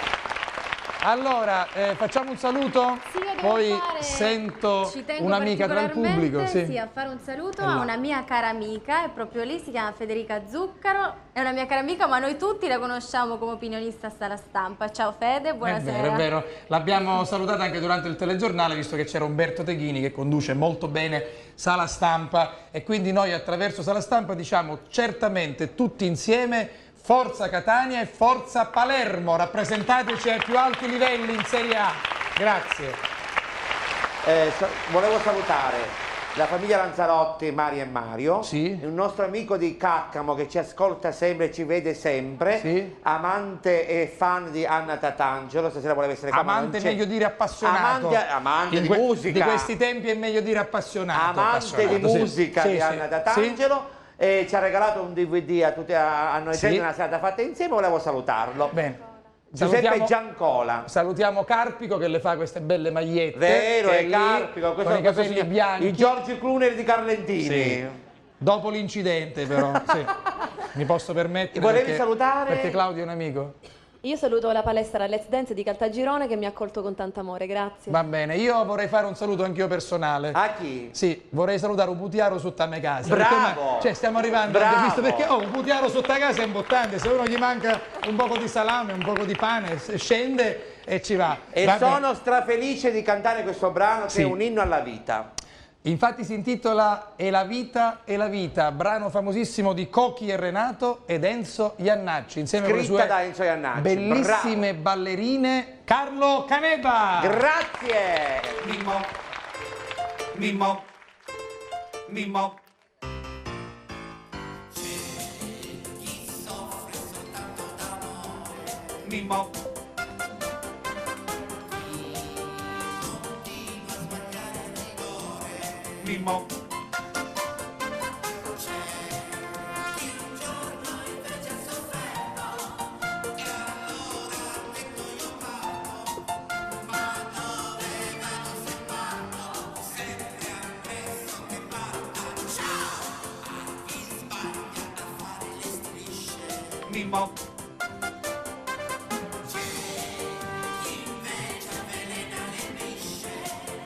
Allora, facciamo un saluto? Sì, io devo Poi fare- sento Ci tengo un'amica tra il pubblico. particolarmente, sì, a fare un saluto a una mia cara amica, è proprio lì, si chiama Federica Zuccaro, è una mia cara amica, ma noi tutti la conosciamo come opinionista a Sala Stampa. Ciao Fede, buonasera. È vero. L'abbiamo salutata anche durante il telegiornale, visto che c'era Umberto Teghini che conduce molto bene Sala Stampa e quindi noi attraverso Sala Stampa diciamo certamente tutti insieme Forza Catania e Forza Palermo, rappresentateci ai più alti livelli in Serie A. Grazie. Volevo salutare la famiglia Lanzarotti, Mario e Mario, Sì. un nostro amico di Caccamo che ci ascolta sempre e ci vede sempre, Sì. amante e fan di Anna Tatangelo, stasera voleva essere qua, ma non Amante è c'è. meglio dire appassionato. Amante In di que- musica. Di questi tempi è meglio dire appassionato. Amante di appassionato, sì. musica Sì, di sì. Anna Tatangelo. E ci ha regalato un DVD a noi Sì. tre, una serata fatta insieme, volevo salutarlo. Bene. Giuseppe Salutiamo- Giancola. Salutiamo Carpico che le fa queste belle magliette. Vero, che è lì, Carpico, con i capelli signor- bianchi. il George Clooney di Carlentini. Sì. Dopo l'incidente però, sì. Mi posso permettere. Volevi perché- salutare? Perché Claudio è un amico. Io saluto la palestra Let's Dance di Caltagirone che mi ha accolto con tanto amore, grazie. Va bene, io vorrei fare un saluto anch'io personale. A chi? Sì, vorrei salutare un Putiaro sotto a me casa. Bravo! Perché cioè, stiamo arrivando Bravo! anche visto perché un Putiaro sotto a casa è importante. Se uno gli manca un poco di salame, un poco di pane, scende e ci va. E Va bene. sono strafelice di cantare questo brano che Sì. è un inno alla vita. Infatti si intitola È la vita, brano famosissimo di Cocchi e Renato ed Enzo Iannacci, insieme con le Scritta sue da Enzo Iannacci. bellissime ballerine Carlo Caneba. Grazie! Mimmo, Mimmo, Mimmo. Mimmo. Mimmo. Mimmo.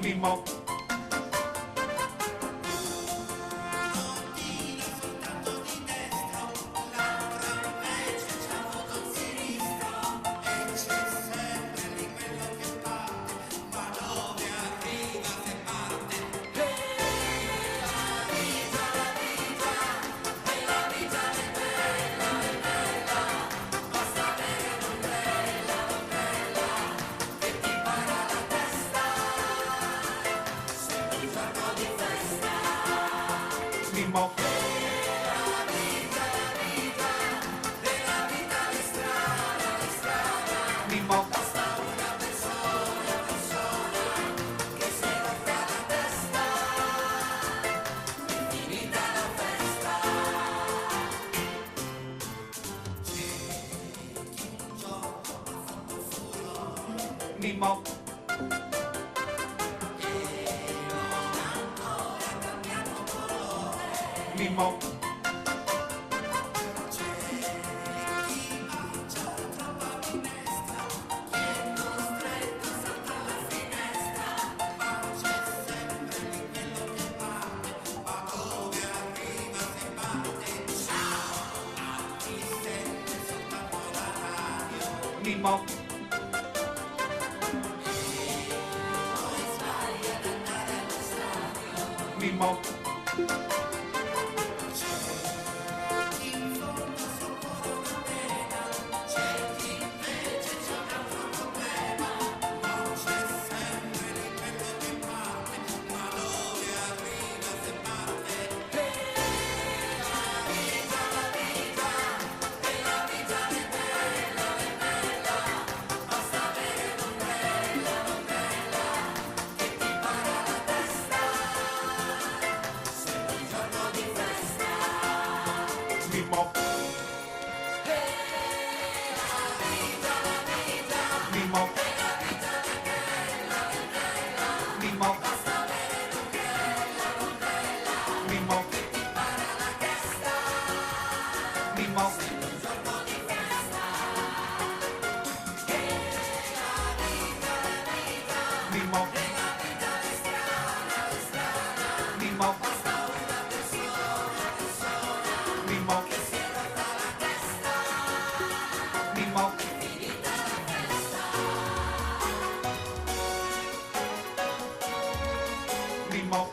Mimmo. Mimmo. Mimmo. Mimmo. Mimmo. Mimmo. Mimmo. Mimo. Mimo. Mimo. Mimo. Mimo. Mimo. Mimo. Mimo. Mimo. Mimo.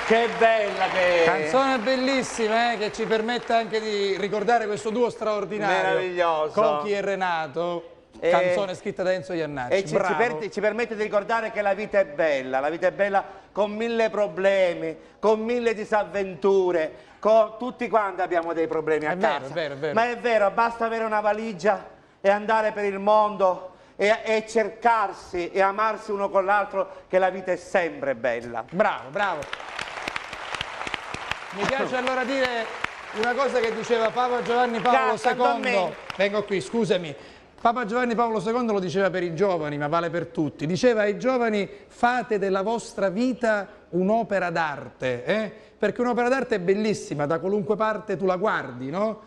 Che bella che è! Canzone bellissima, che ci permette anche di ricordare questo duo straordinario. Meraviglioso. Conchi e Renato. Canzone scritta da Enzo Iannacci. E ci permette di ricordare che la vita è bella con 1000 problemi, con 1000 disavventure, tutti quanti abbiamo dei problemi a casa. È vero. Ma è vero, basta avere una valigia e andare per il mondo e cercarsi e amarsi uno con l'altro, che la vita è sempre bella. Bravo, bravo. Mi piace allora dire una cosa che diceva Papa Giovanni Paolo II. Vengo qui, scusami. Papa Giovanni Paolo II lo diceva per i giovani, ma vale per tutti. Diceva ai giovani: fate della vostra vita un'opera d'arte, perché un'opera d'arte è bellissima, da qualunque parte tu la guardi, no?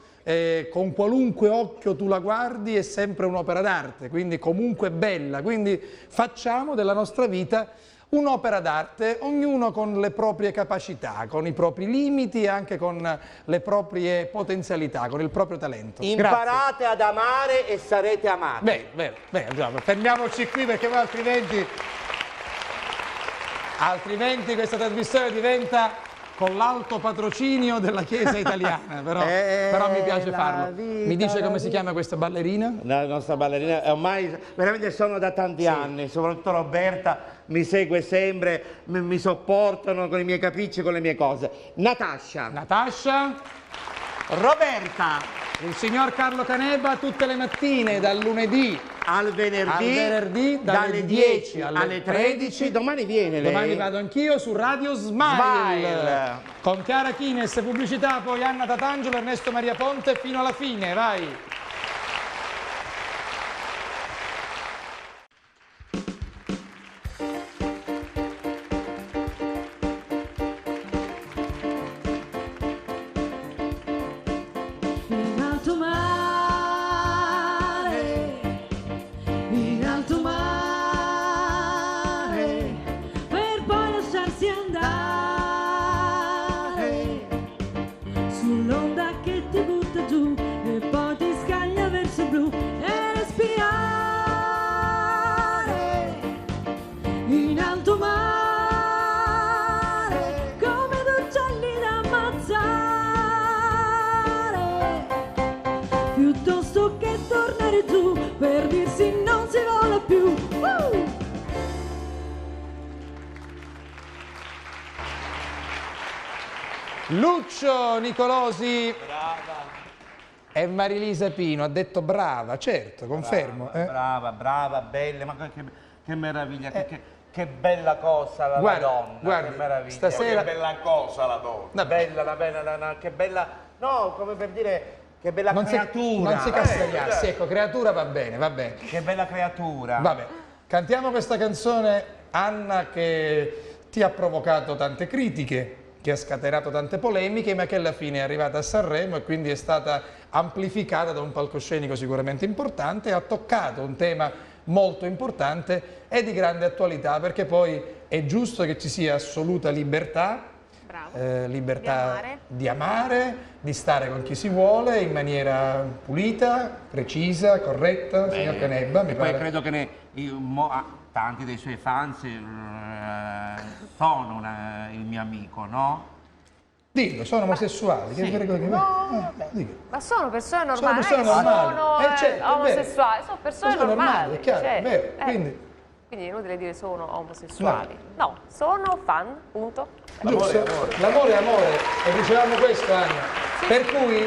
Con qualunque occhio tu la guardi è sempre un'opera d'arte, quindi comunque bella. Quindi facciamo della nostra vita un'opera d'arte, ognuno con le proprie capacità, con i propri limiti e anche con le proprie potenzialità, con il proprio talento. Imparate Grazie. ad amare e sarete amati. Bene, fermiamoci qui, perché poi altrimenti questa trasmissione diventa con l'alto patrocinio della Chiesa italiana, però mi piace farlo. Mi dice come si chiama questa ballerina? La nostra ballerina, ormai veramente sono da tanti anni, soprattutto Roberta mi segue sempre, mi sopportano con i miei capricci, con le mie cose. Natascia. Roberta. Il signor Carlo Caneba tutte le mattine, dal lunedì al venerdì dalle 10 alle 13. Domani viene lei. Domani vado anch'io su Radio Smile. Con Chiara Chines, pubblicità, poi Anna Tatangelo, Ernesto Maria Ponte fino alla fine, vai. In alto mare, per poi lasciarsi andare sull'onda che ti butta giù e poi ti scaglia verso il blu e respirare in alto mare come due uccelli da ammazzare, piuttosto che tornare giù per dirsi non si vola più. Lucio Nicolosi. Brava. E Marilisa Pino ha detto brava, certo, confermo. Brava, bella, ma che meraviglia, che bella cosa la donna, guarda, che meraviglia. Stasera... Che bella cosa la donna. Bella, che bella, no, come per dire... Che bella creatura! Non si castigliarsi, ecco, creatura va bene. Che bella creatura! Vabbè, cantiamo questa canzone, Anna, che ti ha provocato tante critiche, che ha scatenato tante polemiche, ma che alla fine è arrivata a Sanremo e quindi è stata amplificata da un palcoscenico sicuramente importante, ha toccato un tema molto importante e di grande attualità, perché poi è giusto che ci sia assoluta libertà, libertà di amare, di stare con chi si vuole in maniera pulita, precisa, corretta. Bene. Signor Caneba, mi pare. Poi credo che tanti dei suoi fans sono il mio amico, no? Dillo, sono omosessuali. Sì. Ma sono persone normali, sono certo, omosessuali, sono persone normali. È chiaro, cioè, è vero. Quindi è inutile dire sono omosessuali. No, sono fan, punto. Giusto, l'amore è amore, e dicevamo questo, Anna. Sì. Per cui...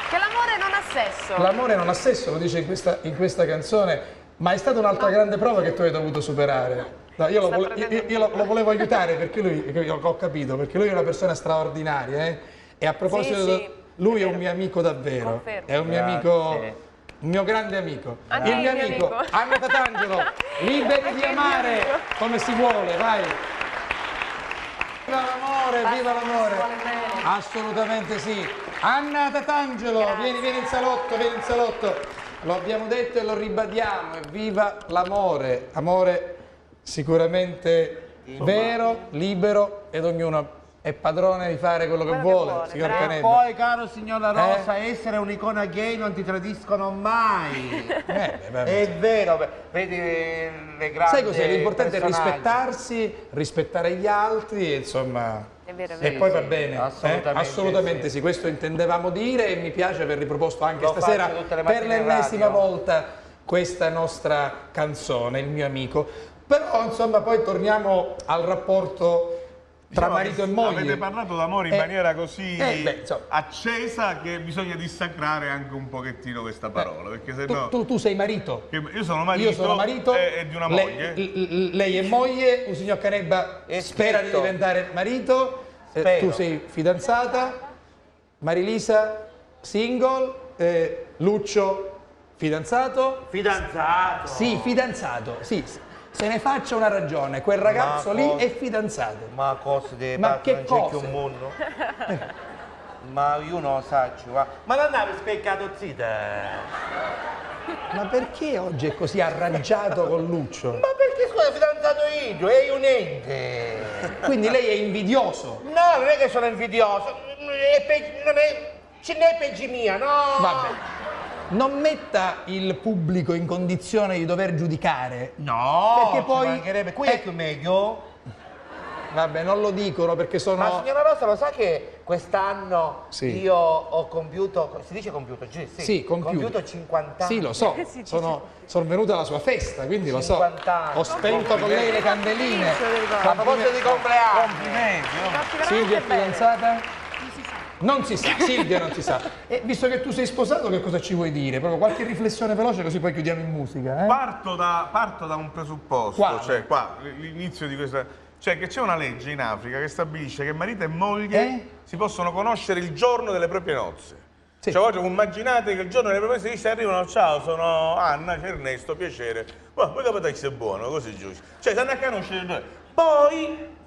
Che l'amore non ha sesso. L'amore non ha sesso, lo dice in questa canzone, ma è stata un'altra grande prova che tu hai dovuto superare. No, lo volevo aiutare perché lui, ho capito, perché lui è una persona straordinaria, e a proposito, Sì, lui è un mio amico davvero, Confermo. è un mio amico, un mio grande amico, Anche il mio il mio amico, amico. Anna Tatangelo, liberi di amare come si vuole, vai! Viva l'amore, viva l'amore! Assolutamente sì! Anna Tatangelo, vieni in salotto, vieni in salotto! Lo abbiamo detto e lo ribadiamo, evviva l'amore, amore sicuramente vero, libero ed ognuno è padrone di fare quello che vuole, signor E Canebba. poi, caro signor La Rosa, essere un'icona gay non ti tradiscono mai. È vero, vedi le grandi. Sai cos'è? L'importante è personaggi. rispettarsi, rispettare gli altri, insomma. È vero, è E vero. poi va bene, assolutamente sì, questo intendevamo dire e mi piace aver riproposto anche Lo stasera faccio tutte le per mattine in l'ennesima radio. volta questa nostra canzone, il mio amico. Però insomma poi torniamo al rapporto tra Diciamo marito che e moglie. Avete parlato d'amore in maniera così insomma. accesa che bisogna dissacrare anche un pochettino questa parola, perché se no... Tu sei marito. Io sono marito, e di una moglie. Lei è moglie, un signor Canebba spera di diventare marito, tu sei fidanzata, Marilisa single, Luccio fidanzato? Fidanzato. Sì, fidanzato, sì. Se ne faccia una ragione, quel ragazzo lì è fidanzato. Ma cosa deve Ma che non c'è più cose? un mondo? Ma io non lo so, ma non andavi speccato zita? Ma perché oggi è così arrangiato con Luccio? Ma perché scusa, fidanzato io, è un ente. Quindi lei è invidioso. No, non è che sono invidioso, ce n'è peggio mia, no? Vabbè. Non metta il pubblico in condizione di dover giudicare. No, perché poi ci mancherebbe. Qui è più meglio. Vabbè, non lo dicono perché sono... Ma signora Rosa, lo sa che quest'anno Sì. io ho compiuto, si dice compiuto, Sì, compiuto 50 anni. Sì, lo so, sono venuto alla sua festa, quindi lo so. 50 anni. Ho spento con lei le candeline. A proposito di compleanno. Complimenti, no? Silvia è fidanzata? Non si sa, Silvia non si sa. E visto che tu sei sposato, che cosa ci vuoi dire? Proprio qualche riflessione veloce così poi chiudiamo in musica, eh? Parto da un presupposto, Quale? cioè qua, l'inizio di questa... Cioè che c'è una legge in Africa che stabilisce che marito e moglie si possono conoscere il giorno delle proprie nozze. Sì. Cioè oggi immaginate che il giorno delle proprie nozze arrivano, ciao, sono Anna, c'è Ernesto, piacere. Poi capite che sei buono, così giusto. Cioè stanno a conoscere. Poi...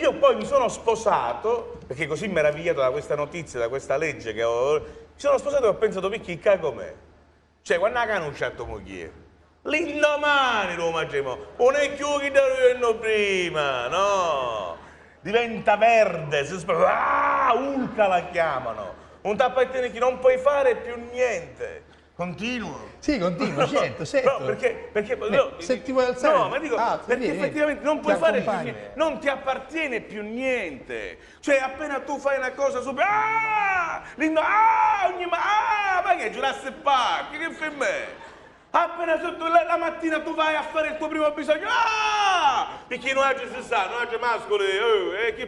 Io poi mi sono sposato, perché così meravigliato da questa notizia, da questa legge che ho... Mi sono sposato e ho pensato, perché com'è? Cioè, quando ha conosciuto moglie, l'indomani lo mangiamo, non è più che da prima, no? Diventa verde, si ulca la chiamano. Un tappetino che non puoi fare più niente. Continuo. Sì, continua, certo. No, perché se ti vuoi alzare... No, ma dico, perché vieni, effettivamente non puoi fare più accompagno. niente, non ti appartiene più niente. Cioè, appena tu fai una cosa subito, ma che Jurassic Park, che fai me? Appena sotto la mattina tu vai a fare il tuo primo bisogno, perché noi oggi si sa, noi oggi mascoli, che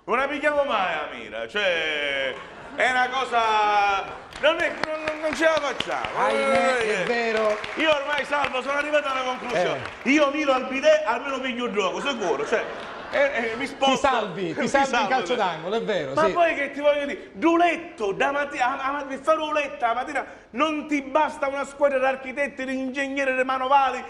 non la picchiamo mai a mira, cioè, è una cosa... Non ce la facciamo. È vero. Io ormai, Salvo, sono arrivato a una conclusione. Io miro al bidet, almeno piglio il gioco, sicuro. Cioè, mi sposto. Ti salvi in calcio d'angolo, è vero. Ma sì. poi che ti voglio dire? Duletto, da mattina, per fare un letto la mattina non ti basta una squadra di architetti, di ingegneri, di manovali.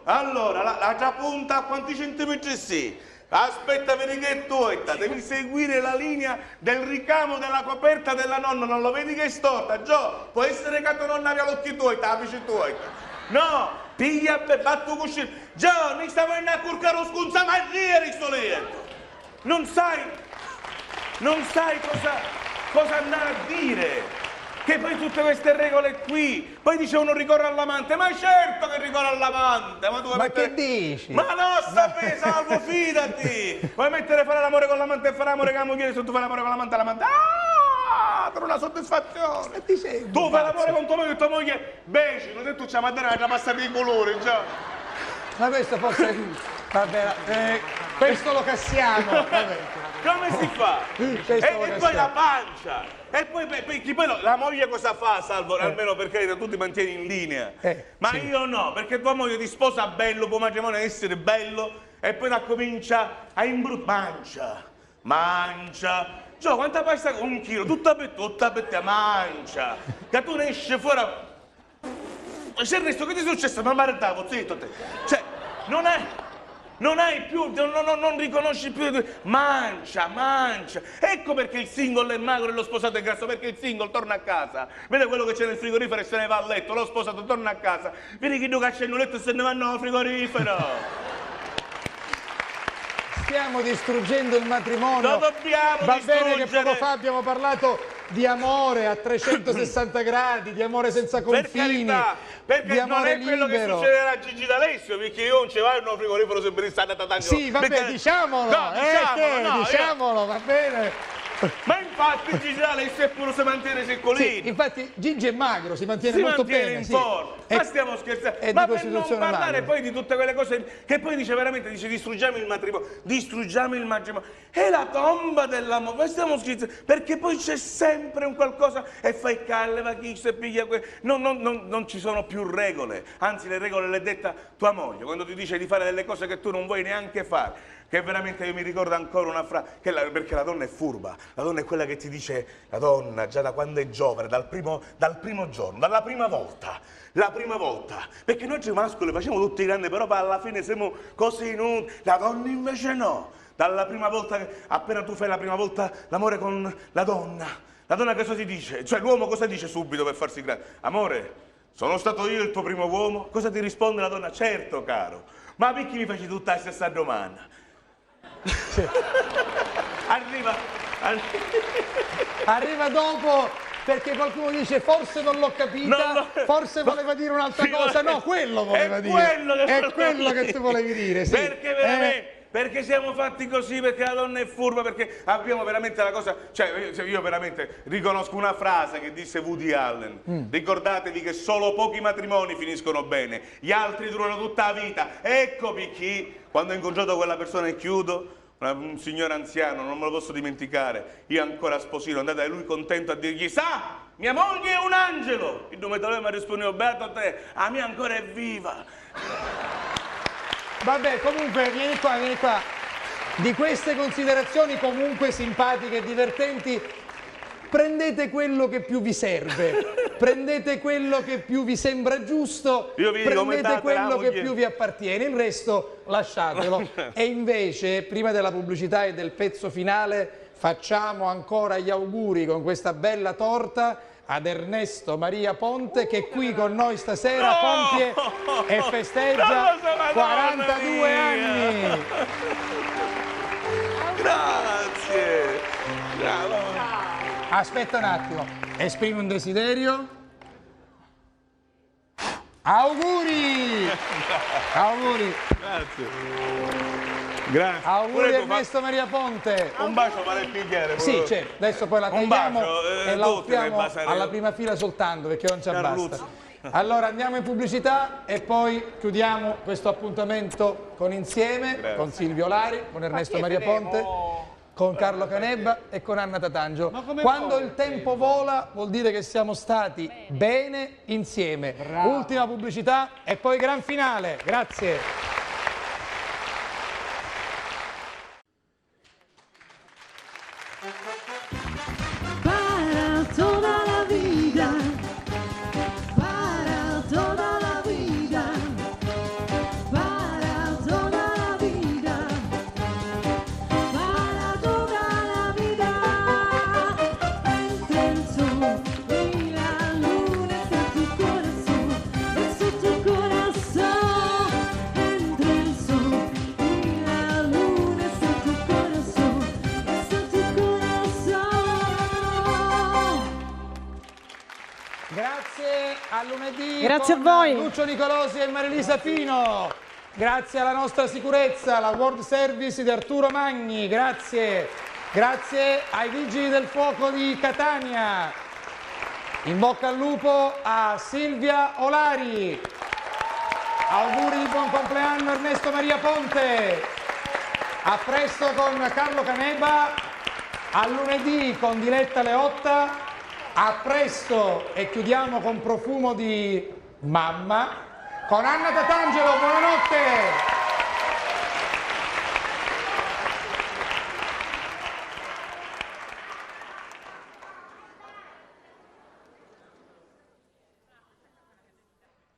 Allora, la già punta a quanti centimetri sì? Aspetta, vedi che è torta, devi seguire la linea del ricamo della coperta della nonna, non lo vedi che è storta? Gio, può essere che tua nonna abbia l'occhio torta, la fece torta. No, piglia e batto cuscino. Gio, mi stavo in a curcare lo scunza, ma ieri sto letto. Non sai cosa andare a dire. Che poi tutte queste regole qui, poi dice uno ricorre all'amante, ma certo che ricorre all'amante, ma tu vuoi Che dici? Ma no, sappi, Salvo, fidati! Vuoi mettere a fare l'amore con l'amante e fare l'amore con la moglie, se tu fai l'amore con l'amante, per una soddisfazione! Tu fai l'amore con tua moglie e tua moglie, beci, non detto c'è Madonna, è già passato i colori, già! Ma questo forse... Vabbè, questo lo cassiamo. Vabbè. Come si fa? Questo E poi la pancia. E poi la moglie cosa fa, Salvo? Almeno perché tu ti mantieni in linea. Ma sì. io no, perché tua moglie ti sposa bello, può matrimonio essere bello, e poi la comincia a Mancia. Gio, quanta pasta? 1 chilo, tutta per te, mancia. Che tu ne esci fuori. C'è il resto, che ti è successo? Ma guardavo, zitto te. Cioè, non hai più, non riconosci più. Mancia. Ecco perché il single è magro e lo sposato è grasso, perché il single torna a casa, vede quello che c'è nel frigorifero e se ne va a letto, lo sposato torna a casa, vedi che tu caccia il letto e se ne vanno al frigorifero. Stiamo distruggendo il matrimonio. Lo dobbiamo Va distruggere. bene che poco fa abbiamo parlato di amore a 360 gradi, di amore senza confini, Per carità, perché di amore non è quello libero. che succederà a Gigi D'Alessio, perché io non ci vai in un frigorifero sempre in stata Tatangelo. Sì, vabbè, diciamolo. Diciamolo, va bene. Ma infatti Gigi D'Alessio è pure si mantiene seccolino. Sì, infatti Gigi è magro, si mantiene Si molto mantiene bene. in sì. forma. Ma È- stiamo scherzando. è di Ma per non costituzione parlare magro. poi di tutte quelle cose che poi dice veramente, dice distruggiamo il matrimonio, È la tomba dell'amore. Ma stiamo scherzando, perché poi c'è sempre un qualcosa e fai calle, va chi se piglia non ci sono più regole. Anzi, le regole le detta tua moglie quando ti dice di fare delle cose che tu non vuoi neanche fare. Che veramente io mi ricordo ancora una frase, perché la donna è furba, la donna è quella che ti dice, la donna già da quando è giovane, dal primo giorno, dalla prima volta, la prima volta, perché noi mascoli facciamo tutti i grandi, però poi alla fine siamo così inutili, la donna invece no, dalla prima volta, appena tu fai la prima volta l'amore con la donna cosa ti dice? Cioè l'uomo cosa dice subito per farsi grande? Amore, sono stato io il tuo primo uomo? Cosa ti risponde la donna? Certo caro, ma perché mi faci tutta la stessa domanda? Arriva dopo perché qualcuno dice forse non l'ho capita, forse voleva dire un'altra cosa. No, quello voleva dire. È quello che tu volevi dire, sì. Perché veramente? Perché siamo fatti così, perché la donna è furba, perché abbiamo veramente la cosa... Cioè, io veramente riconosco una frase che disse Woody Allen. Ricordatevi che solo pochi matrimoni finiscono bene, gli altri durano tutta la vita. Ecco perché, quando ho incontrato quella persona, e chiudo, un signore anziano, non me lo posso dimenticare, io ancora sposino, andate da lui contento a dirgli, sa, mia moglie è un angelo! Il nome mi ha risposto, beato te, la mia ancora è viva! Vabbè, comunque, vieni qua. Di queste considerazioni comunque simpatiche e divertenti, prendete quello che più vi serve, prendete quello che più vi sembra giusto, prendete quello che più vi appartiene, il resto lasciatelo. E invece, prima della pubblicità e del pezzo finale, facciamo ancora gli auguri con questa bella torta ad Ernesto Maria Ponte, che qui con noi stasera compie e festeggia 42 anni. Grazie! Bravo! Aspetta un attimo, esprimo un desiderio. Auguri! Auguri! Grazie. Auguri Ernesto Maria Ponte. Un bacio vale il bicchiere. Sì, certo. Adesso poi la tagliamo e la tutti offriamo nei basari. alla prima fila soltanto perché non ci Carluzzo. basta. Allora andiamo in pubblicità e poi chiudiamo questo appuntamento con Insieme, Grazie. con Silvio Lari, con Ernesto Maria Ponte, con Carlo Canebba e con Anna Tatangelo. Quando il tempo vola vuol dire che siamo stati bene insieme. Ultima pubblicità e poi gran finale. Grazie. Para toda la vida, para toda la vida, para toda la vida, para toda la vida. Entre el sol y la luna está tu corazón, es tu corazón. Entre el sol y la luna está tu corazón, es tu corazón. Grazie a lunedì. Grazie con a voi. Lucio Nicolosi e Marilisa Pino. Grazie alla nostra sicurezza, la World Service di Arturo Magni. Grazie. Grazie ai Vigili del Fuoco di Catania. In bocca al lupo a Silvia Olari. Auguri di buon compleanno Ernesto Maria Ponte. A presto con Carlo Caneba, a lunedì con Diletta Leotta, a presto e chiudiamo con Profumo di mamma con Anna Tatangelo, buonanotte!